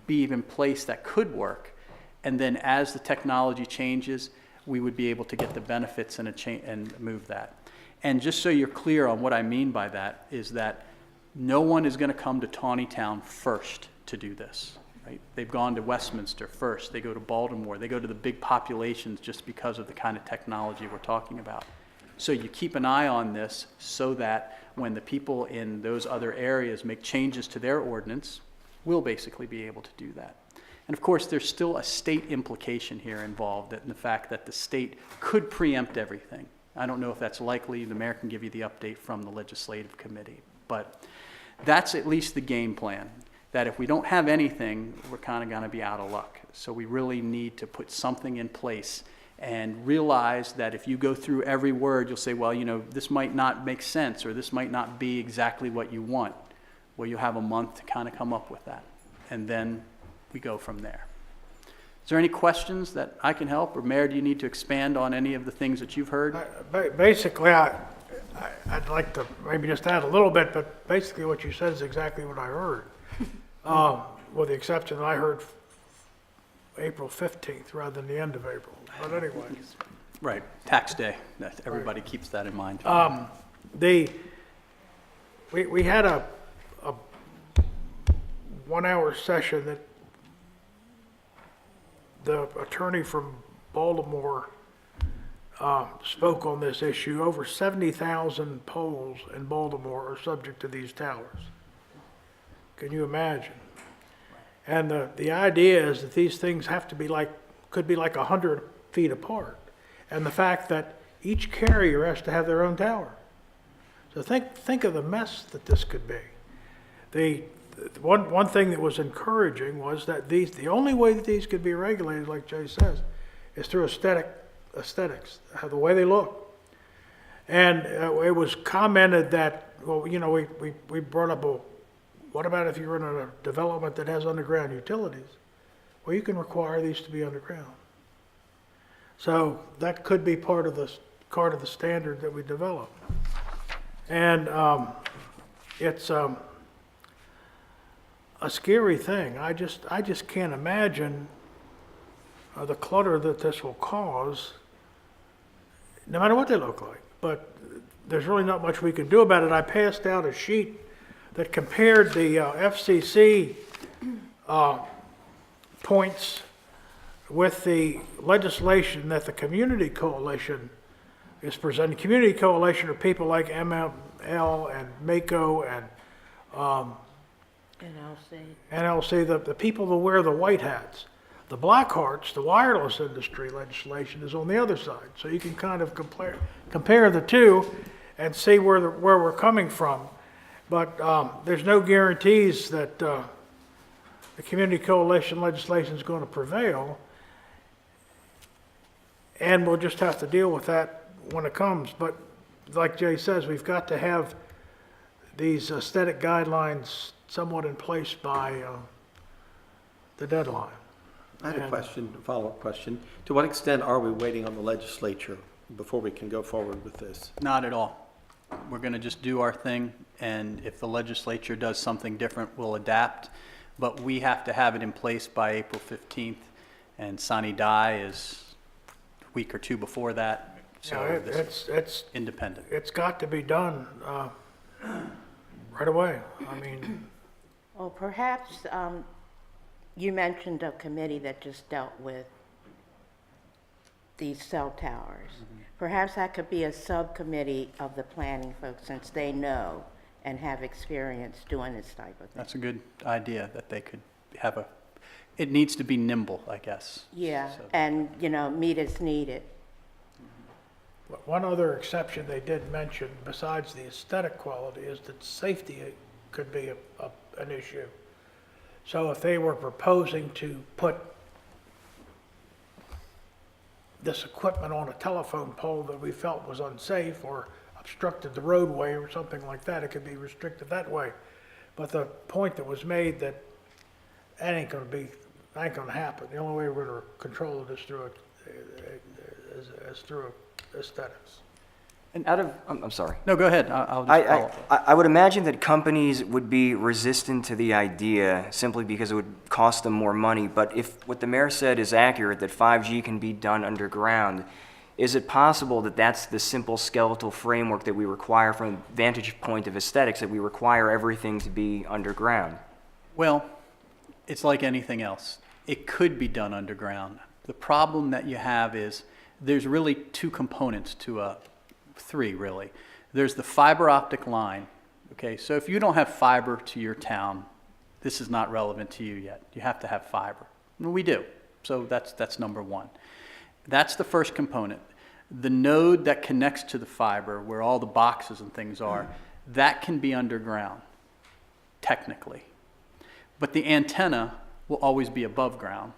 be in place that could work. And then as the technology changes, we would be able to get the benefits and move that. And just so you're clear on what I mean by that is that no one is going to come to Taneytown first to do this. Right? They've gone to Westminster first. They go to Baltimore. They go to the big populations just because of the kind of technology we're talking about. So you keep an eye on this so that when the people in those other areas make changes to their ordinance, we'll basically be able to do that. And of course, there's still a state implication here involved in the fact that the state could preempt everything. I don't know if that's likely. The mayor can give you the update from the legislative committee. But that's at least the game plan. That if we don't have anything, we're kind of going to be out of luck. So we really need to put something in place and realize that if you go through every word, you'll say, well, you know, this might not make sense or this might not be exactly what you want. Well, you'll have a month to kind of come up with that. And then we go from there. Is there any questions that I can help? Or Mayor, do you need to expand on any of the things that you've heard? Basically, I'd like to maybe just add a little bit, but basically what you said is exactly what I heard. With the exception that I heard April 15th rather than the end of April. But anyway. Right, tax day. Everybody keeps that in mind. We had a 1-hour session that the attorney from Baltimore spoke on this issue. Over 70,000 poles in Baltimore are subject to these towers. Can you imagine? And the idea is that these things have to be could be like 100 feet apart. And the fact that each carrier has to have their own tower. So think of the mess that this could be. The one thing that was encouraging was that the only way that these could be regulated, like Jay says, is through aesthetics, the way they look. And it was commented that, well, you know, we brought up, what about if you're in a development that has underground utilities? Well, you can require these to be underground. So that could be part of the standard that we develop. And it's a scary thing. I just can't imagine the clutter that this will cause, no matter what they look like. But there's really not much we can do about it. I passed out a sheet that compared the FCC points with the legislation that the Community Coalition is presenting. Community Coalition are people like MML and MACO and NLC, the people that wear the white hats. The Black Hearts, the wireless industry legislation, is on the other side. So you can kind of compare the two and see where we're coming from. But there's no guarantees that the Community Coalition legislation is going to prevail. And we'll just have to deal with that when it comes. But like Jay says, we've got to have these aesthetic guidelines somewhat in place by the deadline. I had a question, a follow-up question. To what extent are we waiting on the legislature before we can go forward with this? Not at all. We're going to just do our thing, and if the legislature does something different, we'll adapt. But we have to have it in place by April 15th, and Sine Die is a week or two before that. So Yeah, this is independent. It's got to be done right away. I mean, Well, perhaps you mentioned a committee that just dealt with these cell towers. Perhaps that could be a subcommittee of the planning folks, since they know and have experience doing this type of thing. That's a good idea, that they could have it needs to be nimble, I guess. Yeah, So- and, you know, meet as needed. one other exception they did mention, besides the aesthetic quality, is that safety could be an issue. So if they were proposing to put this equipment on a telephone pole that we felt was unsafe or obstructed the roadway or something like that, it could be restricted that way. But the point that was made that ain't gonna happen. The only way we're gonna control it is through aesthetics. And I'm sorry. No, go ahead. I'll just follow up. I would imagine that companies would be resistant to the idea simply because it would cost them more money. But if what the mayor said is accurate, that 5G can be done underground, is it possible that that's the simple skeletal framework that we require from the vantage point of aesthetics, that we require everything to be underground? Well, it's like anything else. It could be done underground. The problem that you have is there's really two components to three, really. There's the fiber optic line. Okay, so if you don't have fiber to your town, this is not relevant to you yet. You have to have fiber. Well, we do. So that's number one. That's the first component. The node that connects to the fiber, where all the boxes and things are, that can be underground, technically. But the antenna will always be above ground.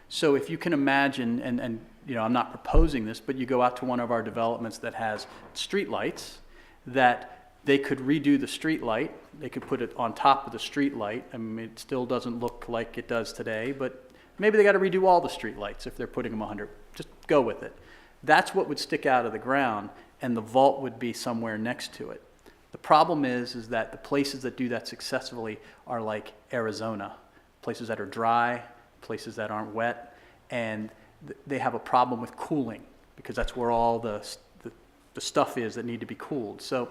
So if you can imagine, and you know, I'm not proposing this, but you go out to one of our developments that has street lights, that they could redo the street light, they could put it on top of the street light. I mean, it still doesn't look like it does today, but maybe they got to redo all the street lights if they're putting them 100. Just go with it. That's what would stick out of the ground, and the vault would be somewhere next to it. The problem is that the places that do that successfully are like Arizona, places that are dry, places that aren't wet, and they have a problem with cooling because that's where all the stuff is that need to be cooled. So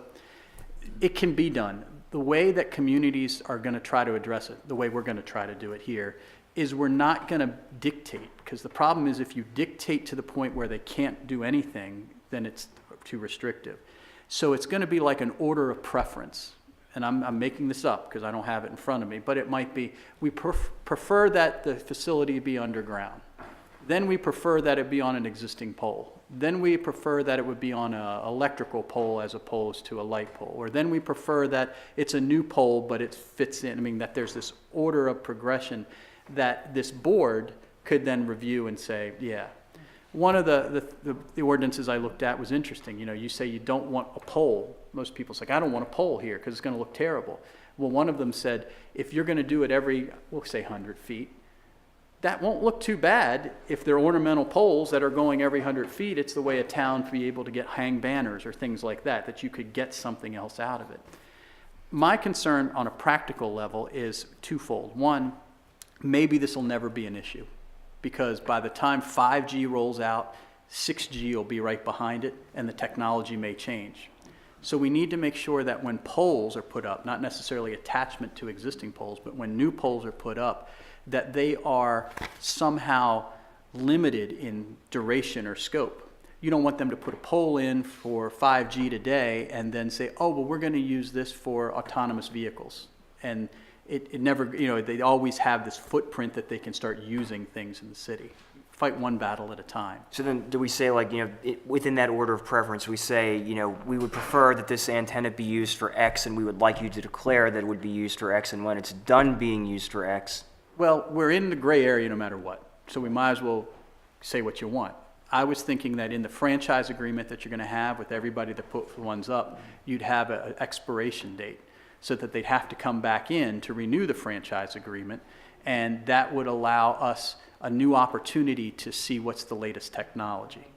it can be done. The way that communities are going to try to address it, the way we're going to try to do it here, is we're not going to dictate, because the problem is if you dictate to the point where they can't do anything, then it's too restrictive. So it's going to be like an order of preference. And I'm making this up because I don't have it in front of me, but it might be, we prefer that the facility be underground. Then we prefer that it be on an existing pole. Then we prefer that it would be on an electrical pole as opposed to a light pole. Or then we prefer that it's a new pole, but it fits in. I mean, that there's this order of progression that this board could then review and say, yeah. One of the ordinances I looked at was interesting. You know, you say you don't want a pole. Most people say, I don't want a pole here because it's going to look terrible. Well, one of them said, if you're going to do it every, we'll say 100 feet, that won't look too bad if they're ornamental poles that are going every 100 feet. It's the way a town to be able to get hang banners or things like that, that you could get something else out of it. My concern on a practical level is twofold. One, maybe this will never be an issue, because by the time 5G rolls out, 6G will be right behind it, and the technology may change. So we need to make sure that when poles are put up, not necessarily attachment to existing poles, but when new poles are put up, that they are somehow limited in duration or scope. You don't want them to put a pole in for 5G today and then say, oh, well, we're going to use this for autonomous vehicles. And it never, you know, they always have this footprint that they can start using things in the city. Fight one battle at a time. So then do we say, like, you know, within that order of preference, we say, you know, we would prefer that this antenna be used for X, and we would like you to declare that it would be used for X, and when it's done being used for X? Well, we're in the gray area no matter what, so we might as well say what you want. I was thinking that in the franchise agreement that you're going to have with everybody that put ones up, you'd have an expiration date so that they'd have to come back in to renew the franchise agreement, and that would allow us a new opportunity to see what's the latest technology.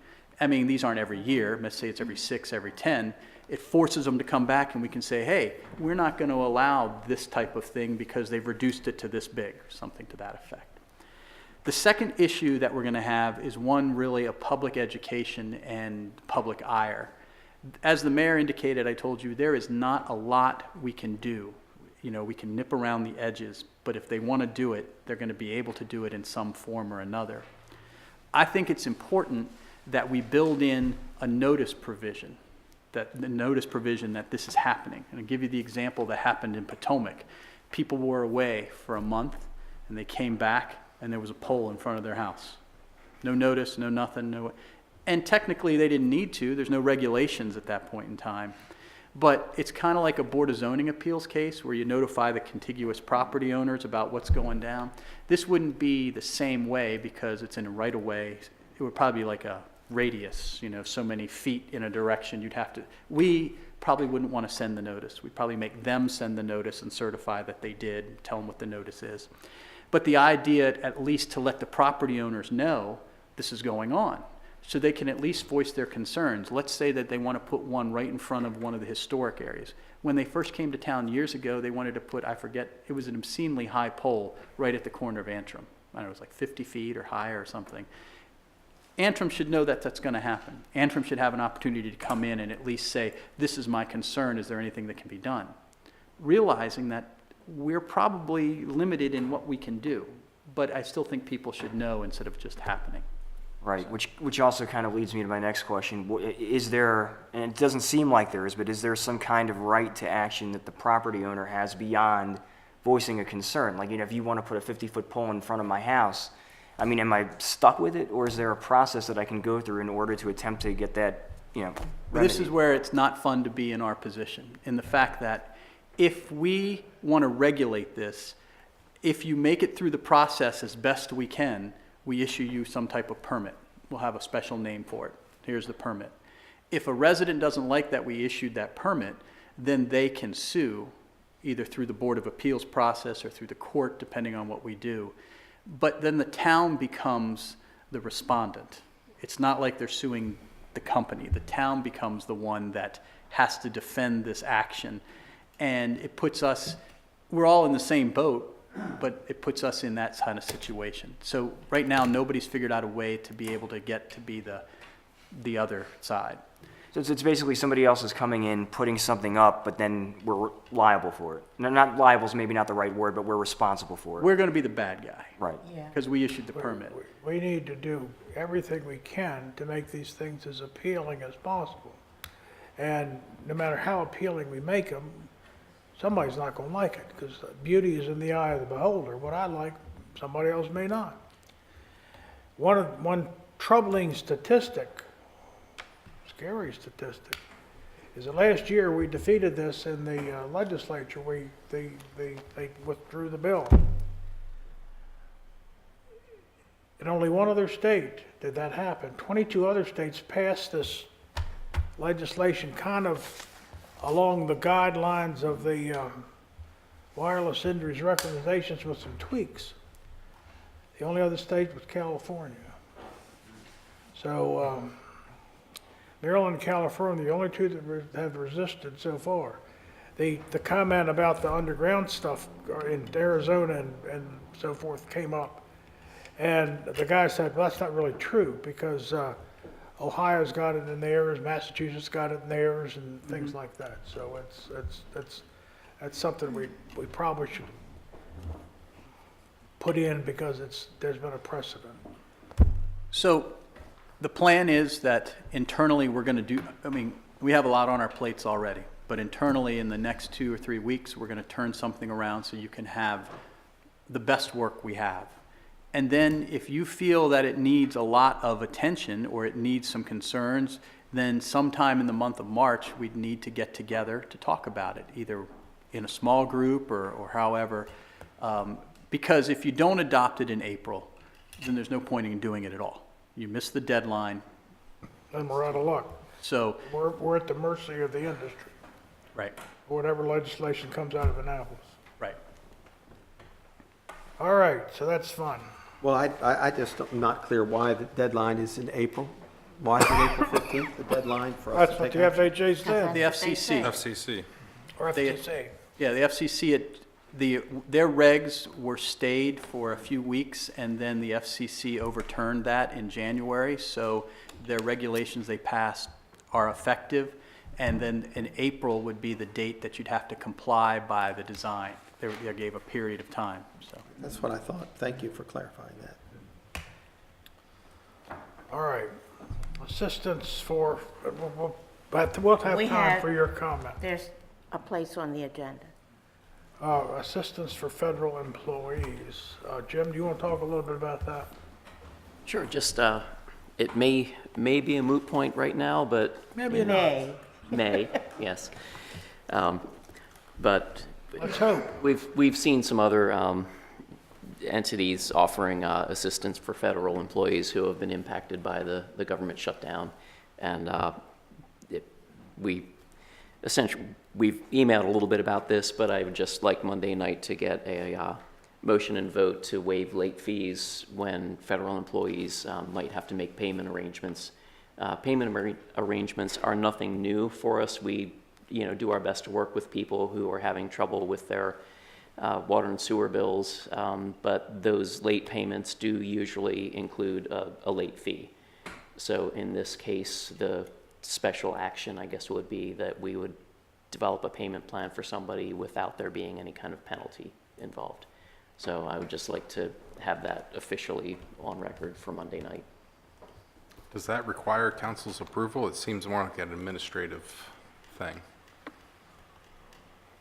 I mean, these aren't every year. Let's say it's every 6, every 10. It forces them to come back, and we can say, hey, we're not going to allow this type of thing because they've reduced it to this big, or something to that effect. The second issue that we're going to have is one really of public education and public ire. As the mayor indicated, I told you, there is not a lot we can do. You know, we can nip around the edges, but if they want to do it, they're going to be able to do it in some form or another. I think it's important that we build in a notice provision, that this is happening. And I'll give you the example that happened in Potomac. People were away for a month, and they came back, and there was a pole in front of their house. No notice, no nothing, no. And technically, they didn't need to. There's no regulations at that point in time. But it's kind of like a Board of Zoning Appeals case where you notify the contiguous property owners about what's going down. This wouldn't be the same way because it's in a right-of-way. It would probably be like a radius, you know, so many feet in a direction. You'd have to, we probably wouldn't want to send the notice. We'd probably make them send the notice and certify that they did, tell them what the notice is. But the idea, at least to let the property owners know this is going on, so they can at least voice their concerns. Let's say that they want to put one right in front of one of the historic areas. When they first came to town years ago, they wanted to put, I forget, it was an obscenely high pole right at the corner of Antrim. I don't know, it was like 50 feet or higher or something. Antrim should know that that's going to happen. Antrim should have an opportunity to come in and at least say, this is my concern, is there anything that can be done? Realizing that we're probably limited in what we can do, but I still think people should know instead of just happening. Right, which also kind of leads me to my next question. Is there, and it doesn't seem like there is, but is there some kind of right to action that the property owner has beyond voicing a concern? Like, you know, if you want to put a 50-foot pole in front of my house, I mean, am I stuck with it, or is there a process that I can go through in order to attempt to get that, you know, remedied? This is where it's not fun to be in our position, in the fact that if we want to regulate this, if you make it through the process as best we can, we issue you some type of permit. We'll have a special name for it. Here's the permit. If a resident doesn't like that we issued that permit, then they can sue either through the Board of Appeals process or through the court, depending on what we do. But then the town becomes the respondent. It's not like they're suing the company. The town becomes the one that has to defend this action. And it puts us, we're all in the same boat, but it puts us in that kind of situation. So right now, nobody's figured out a way to be able to get to be the other side. So it's basically somebody else is coming in, putting something up, but then we're liable for it. No, not liable is maybe not the right word, but we're responsible for it. We're going to be the bad guy, Right. because we issued the permit. We need to do everything we can to make these things as appealing as possible. And no matter how appealing we make them, somebody's not going to like it, because beauty is in the eye of the beholder. What I like, somebody else may not. One troubling statistic, scary statistic, is that last year we defeated this in the legislature. They withdrew the bill. In only one other state did that happen. 22 other states passed this legislation kind of along the guidelines of the wireless injuries recommendations with some tweaks. The only other state was California. So Maryland and California, the only two that have resisted so far. The comment about the underground stuff in Arizona and so forth came up. And the guy said, well, that's not really true, because Ohio's got it in theirs, Massachusetts got it in theirs, and things like that. So that's something we probably should put in, because there's been a precedent. So the plan is that internally we're going to do, we have a lot on our plates already, but internally in the next 2 or 3 weeks, we're going to turn something around so you can have the best work we have. And then if you feel that it needs a lot of attention or it needs some concerns, then sometime in the month of March, we'd need to get together to talk about it, either in a small group or however. Because if you don't adopt it in April, then there's no point in doing it at all. You miss the deadline. Then we're out of luck. So, We're at the mercy of the industry, right, or whatever legislation comes out of Annapolis. right. All right, so that's fun. Well, I just am not clear why the deadline is in April. Why is it April 15th, the deadline for us That's to what take the action? FHA said, The FCC. FCC. or They- FTC. Yeah, the FCC, their regs were stayed for a few weeks, and then the FCC overturned that in January, so their regulations they passed are effective, and then in April would be the date that you'd have to comply by the design. They gave a period of time, so. That's what I thought. Thank you for clarifying that. All right, assistance for, but we'll have We time have- for your comment. There's a place on the agenda. Assistance for federal employees. Jim, do you want to talk a little bit about that? Sure, just, it may be a moot point right now, but Maybe not. may, yes. But Let's hope. we've seen some other entities offering assistance for federal employees who have been impacted by the government shutdown. And we've emailed a little bit about this, but I would just like Monday night to get a motion and vote to waive late fees when federal employees might have to make payment arrangements. Payment arrangements are nothing new for us. We do our best to work with people who are having trouble with their water and sewer bills, but those late payments do usually include a late fee. So in this case, the special action, I guess, would be that we would develop a payment plan for somebody without there being any kind of penalty involved. So I would just like to have that officially on record for Monday night. Does that require council's approval? It seems more like an administrative thing.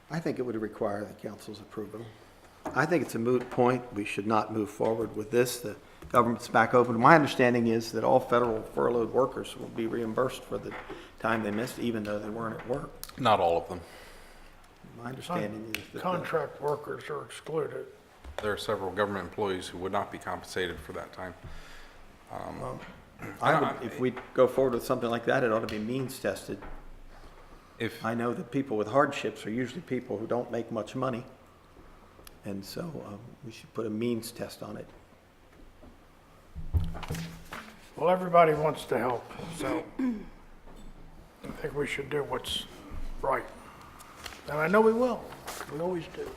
I think it would require the council's approval. I think it's a moot point. We should not move forward with this. The government's back open. My understanding is that all federal furloughed workers will be reimbursed for the time they missed, even though they weren't at work. Not all of them. My understanding is that. Contract workers are excluded. There are several government employees who would not be compensated for that time. If we go forward with something like that, it ought to be means tested. If, I know that people with hardships are usually people who don't make much money. And so we should put a means test on it. Well, everybody wants to help, so I think we should do what's right. And I know we will. We always do.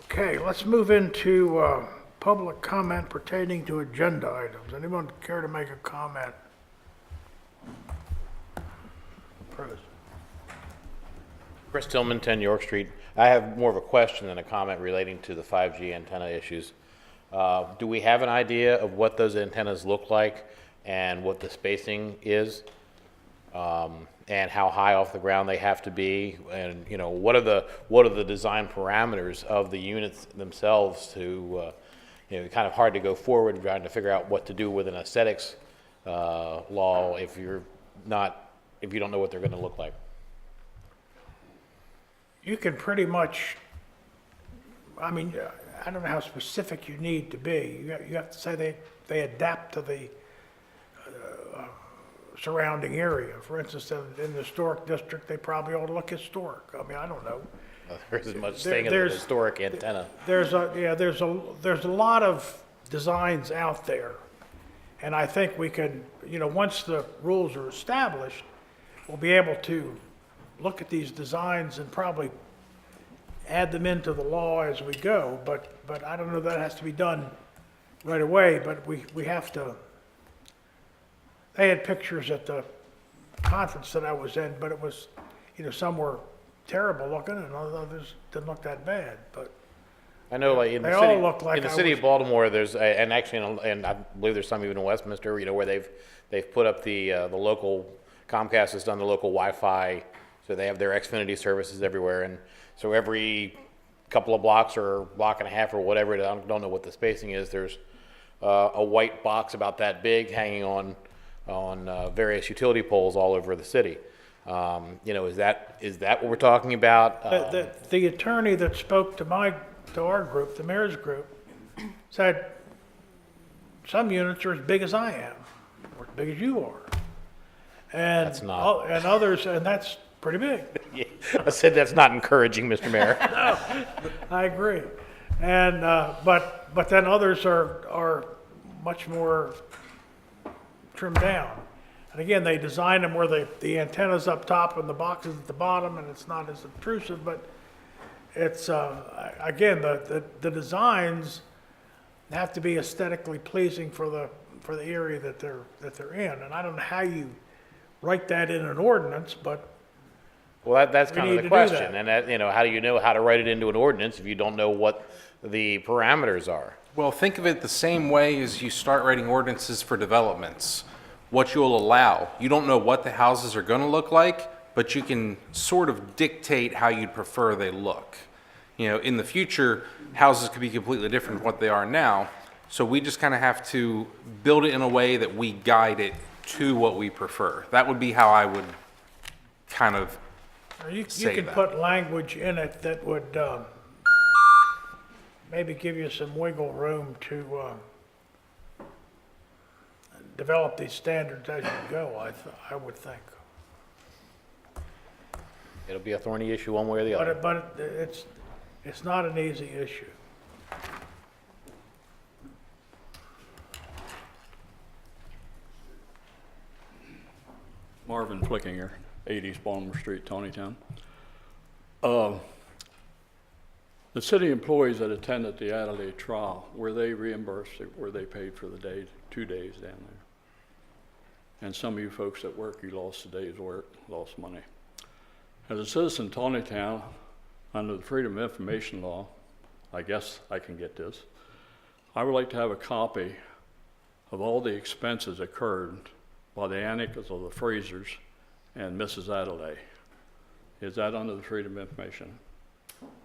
Okay, let's move into public comment pertaining to agenda items. Anyone care to make a comment Chris. Chris Tillman, 10 York Street. I have more of a question than a comment relating to the 5G antenna issues. Do we have an idea of what those antennas look like and what the spacing is? And how high off the ground they have to be? And, you know, what are the design parameters of the units themselves to, you know, kind of hard to go forward trying to figure out what to do with an aesthetics law if you don't know what they're going to look like. You can pretty much, I mean, I don't know how specific you need to be. You have to say they adapt to the surrounding area. For instance, in the historic district, they probably ought to look historic. I mean, I don't know. There's as much thing as a historic antenna. There's a lot of designs out there. And I think we can, you know, once the rules are established, we'll be able to look at these designs and probably add them into the law as we go. But I don't know that has to be done right away, but we have to. They had pictures at the conference that I was in, but it was, you know, some were terrible looking and others didn't look that bad, but. I know, like in They the all city, look like in the I city was- of Baltimore, there's and actually, and I believe there's some even in Westminster, you know, where they've put up the local Comcast has done the local Wi-Fi, so they have their Xfinity services everywhere, and so every couple of blocks or block and a half or whatever, I don't know what the spacing is. There's a white box about that big hanging on various utility poles all over the city. You know, is that what we're talking about? The attorney that spoke to our group, the mayor's group, said some units are as big as I am, or as big as you are. And, That's not- and others, and that's pretty big. Yeah, I said that's not encouraging, Mr. Mayor. I agree. And, but then others are much more trimmed down. And again, they design them where the antenna's up top and the box is at the bottom, and it's not as obtrusive, but it's, again, the designs have to be aesthetically pleasing for the area that they're in. And I don't know how you write that in an ordinance, but Well, that's We kind need of to the do question, that. and that, you know, how do you know how to write it into an ordinance if you don't know what the parameters are? Well, think of it the same way as you start writing ordinances for developments. What you'll allow. You don't know what the houses are going to look like, but you can sort of dictate how you'd prefer they look. You know, in the future, houses could be completely different from what they are now, so we just kind of have to build it in a way that we guide it to what we prefer. That would be how I would kind of you say could that. put language in it that would maybe give you some wiggle room to develop these standards as you go, I would think. It'll be a thorny issue one way or the other. But it's not an easy issue. Marvin Flickinger, 80 Baltimore Street, Taneytown. The city employees that attended the Adelaide trial, were they reimbursed, were they paid for the day, 2 days down there? And some of you folks that work, you lost a day's work, lost money. As a citizen of Taneytown, under the Freedom of Information Law, I guess I can get this, I would like to have a copy of all the expenses occurred by the annex of the Frasers and Mrs. Adelaide. Is that under the Freedom of Information?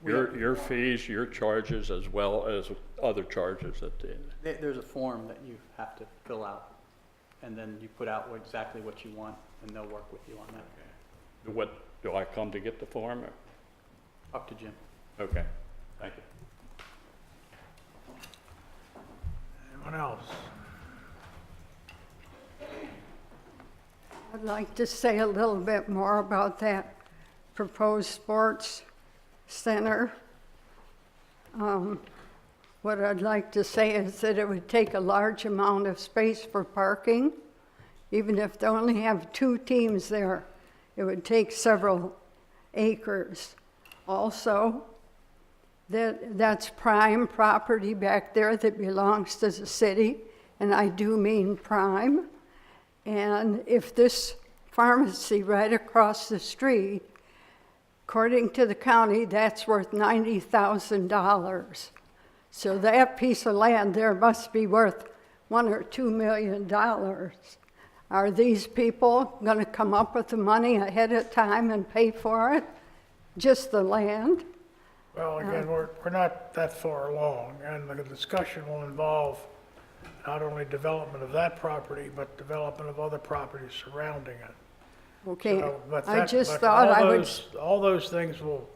Your fees, your charges, as well as other charges at the end. There's a form that you have to fill out, and then you put out exactly what you want, and they'll work with you on that. What, do I come to get the form? Or? Up to Jim. Okay, thank you. Anyone else? I'd like to say a little bit more about that proposed sports center. What I'd like to say is that it would take a large amount of space for parking. Even if they only have 2 teams there, it would take several acres. Also, that's prime property back there that belongs to the city, and I do mean prime. And if this pharmacy right across the street. According to the county, that's worth $90,000. So that piece of land there must be worth $1 or $2 million. Are these people going to come up with the money ahead of time and pay for it? Just the land? Well, again, we're not that far along, and the discussion will involve not only development of that property, but development of other properties surrounding it. Okay, So, but I that- just but thought all I would, those- All those things will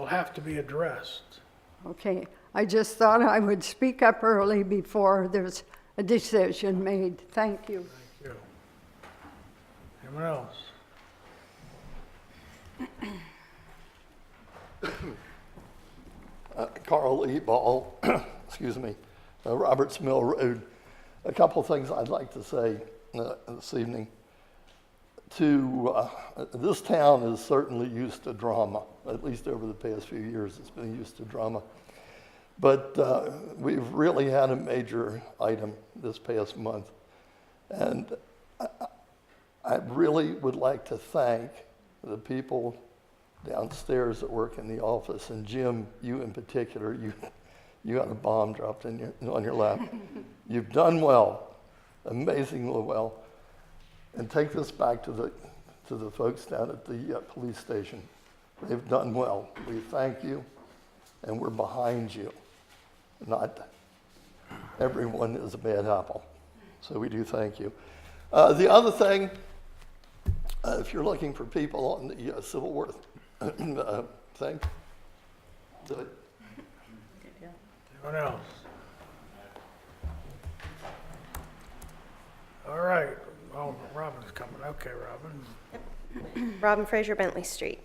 have to be addressed. okay, I just thought I would speak up early before there's a decision made. Thank you. Thank you. Anyone else? Carl E. Ball, excuse me, Roberts Mill Road. A couple of things I'd like to say this evening. This town is certainly used to drama, at least over the past few years it's been used to drama. But we've really had a major item this past month. And I really would like to thank the people downstairs that work in the office, and Jim, you in particular, you got a bomb dropped on your lap. You've done well, amazingly well. And take this back to the folks down at the police station. They've done well. We thank you, and we're behind you. Not everyone is a bad apple, so we do thank you. The other thing, if you're looking for people on the Civil War thing, do it. Anyone else? All right. Oh, Robin's coming. Okay, Robin. Robin Fraser, Bentley Street.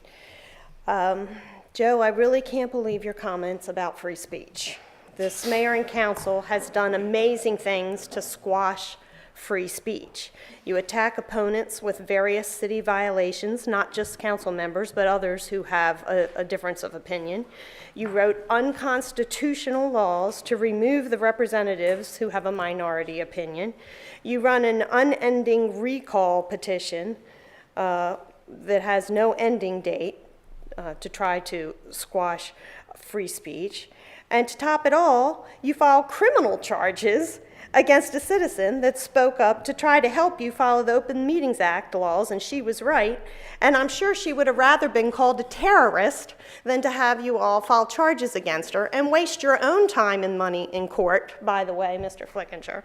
Joe, I really can't believe your comments about free speech. This mayor and council has done amazing things to squash free speech. You attack opponents with various city violations, not just council members, but others who have a difference of opinion. You wrote unconstitutional laws to remove the representatives who have a minority opinion. You run an unending recall petition that has no ending date to try to squash free speech. And to top it all, you file criminal charges against a citizen that spoke up to try to help you follow the Open Meetings Act laws, and she was right. And I'm sure she would have rather been called a terrorist than to have you all file charges against her and waste your own time and money in court, by the way, Mr. Flickinger.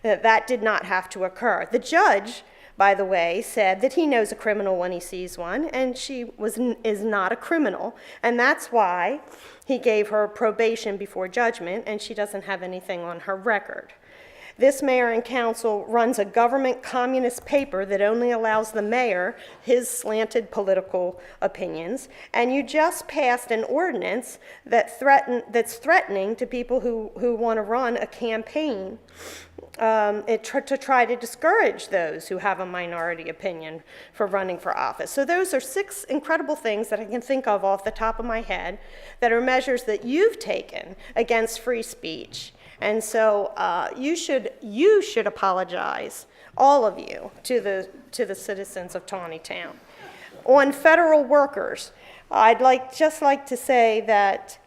That did not have to occur. The judge, by the way, said that he knows a criminal when he sees one, and she is not a criminal. And that's why he gave her probation before judgment, and she doesn't have anything on her record. This mayor and council runs a government communist paper that only allows the mayor his slanted political opinions, and you just passed an ordinance that's threatening to people who want to run a campaign to try to discourage those who have a minority opinion for running for office. So those are 6 incredible things that I can think of off the top of my head that are measures that you've taken against free speech. And so you should apologize, all of you, to the citizens of Taneytown. On federal workers, I'd just like to say that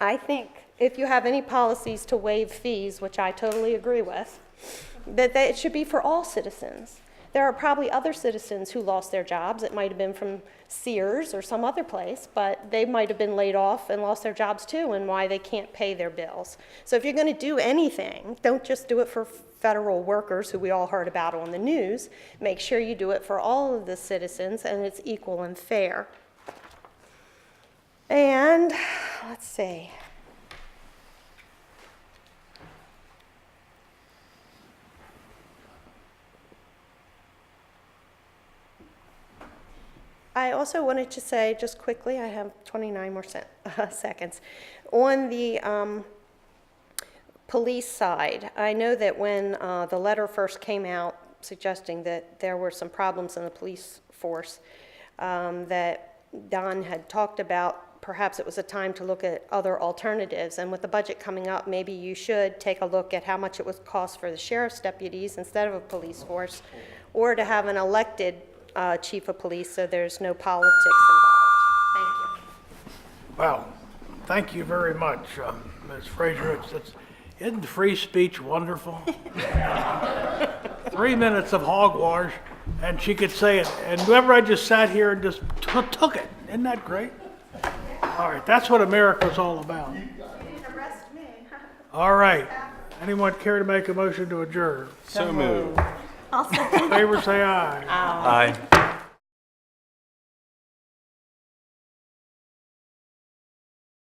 I think if you have any policies to waive fees, which I totally agree with, that it should be for all citizens. There are probably other citizens who lost their jobs. It might have been from Sears or some other place, but they might have been laid off and lost their jobs too, and why they can't pay their bills. So if you're going to do anything, don't just do it for federal workers who we all heard about on the news. Make sure you do it for all of the citizens, and it's equal and fair. And let's see. I also wanted to say, just quickly, I have 29 more seconds. On the police side, I know that when the letter first came out suggesting that there were some problems in the police force, that Don had talked about, perhaps it was a time to look at other alternatives. And with the budget coming up, maybe you should take a look at how much it would cost for the sheriff's deputies instead of a police force, or to have an elected chief of police, so there's no politics involved. Thank you. Well, thank you very much, Ms. Frazier. Isn't free speech wonderful? 3 minutes of hogwash, and she could say it, and whoever I just sat here and just took it. Isn't that great? All right, that's what America's all about. You didn't arrest me. All right. Anyone care to make a motion to adjourn? So moved. In favor, say aye. Aye.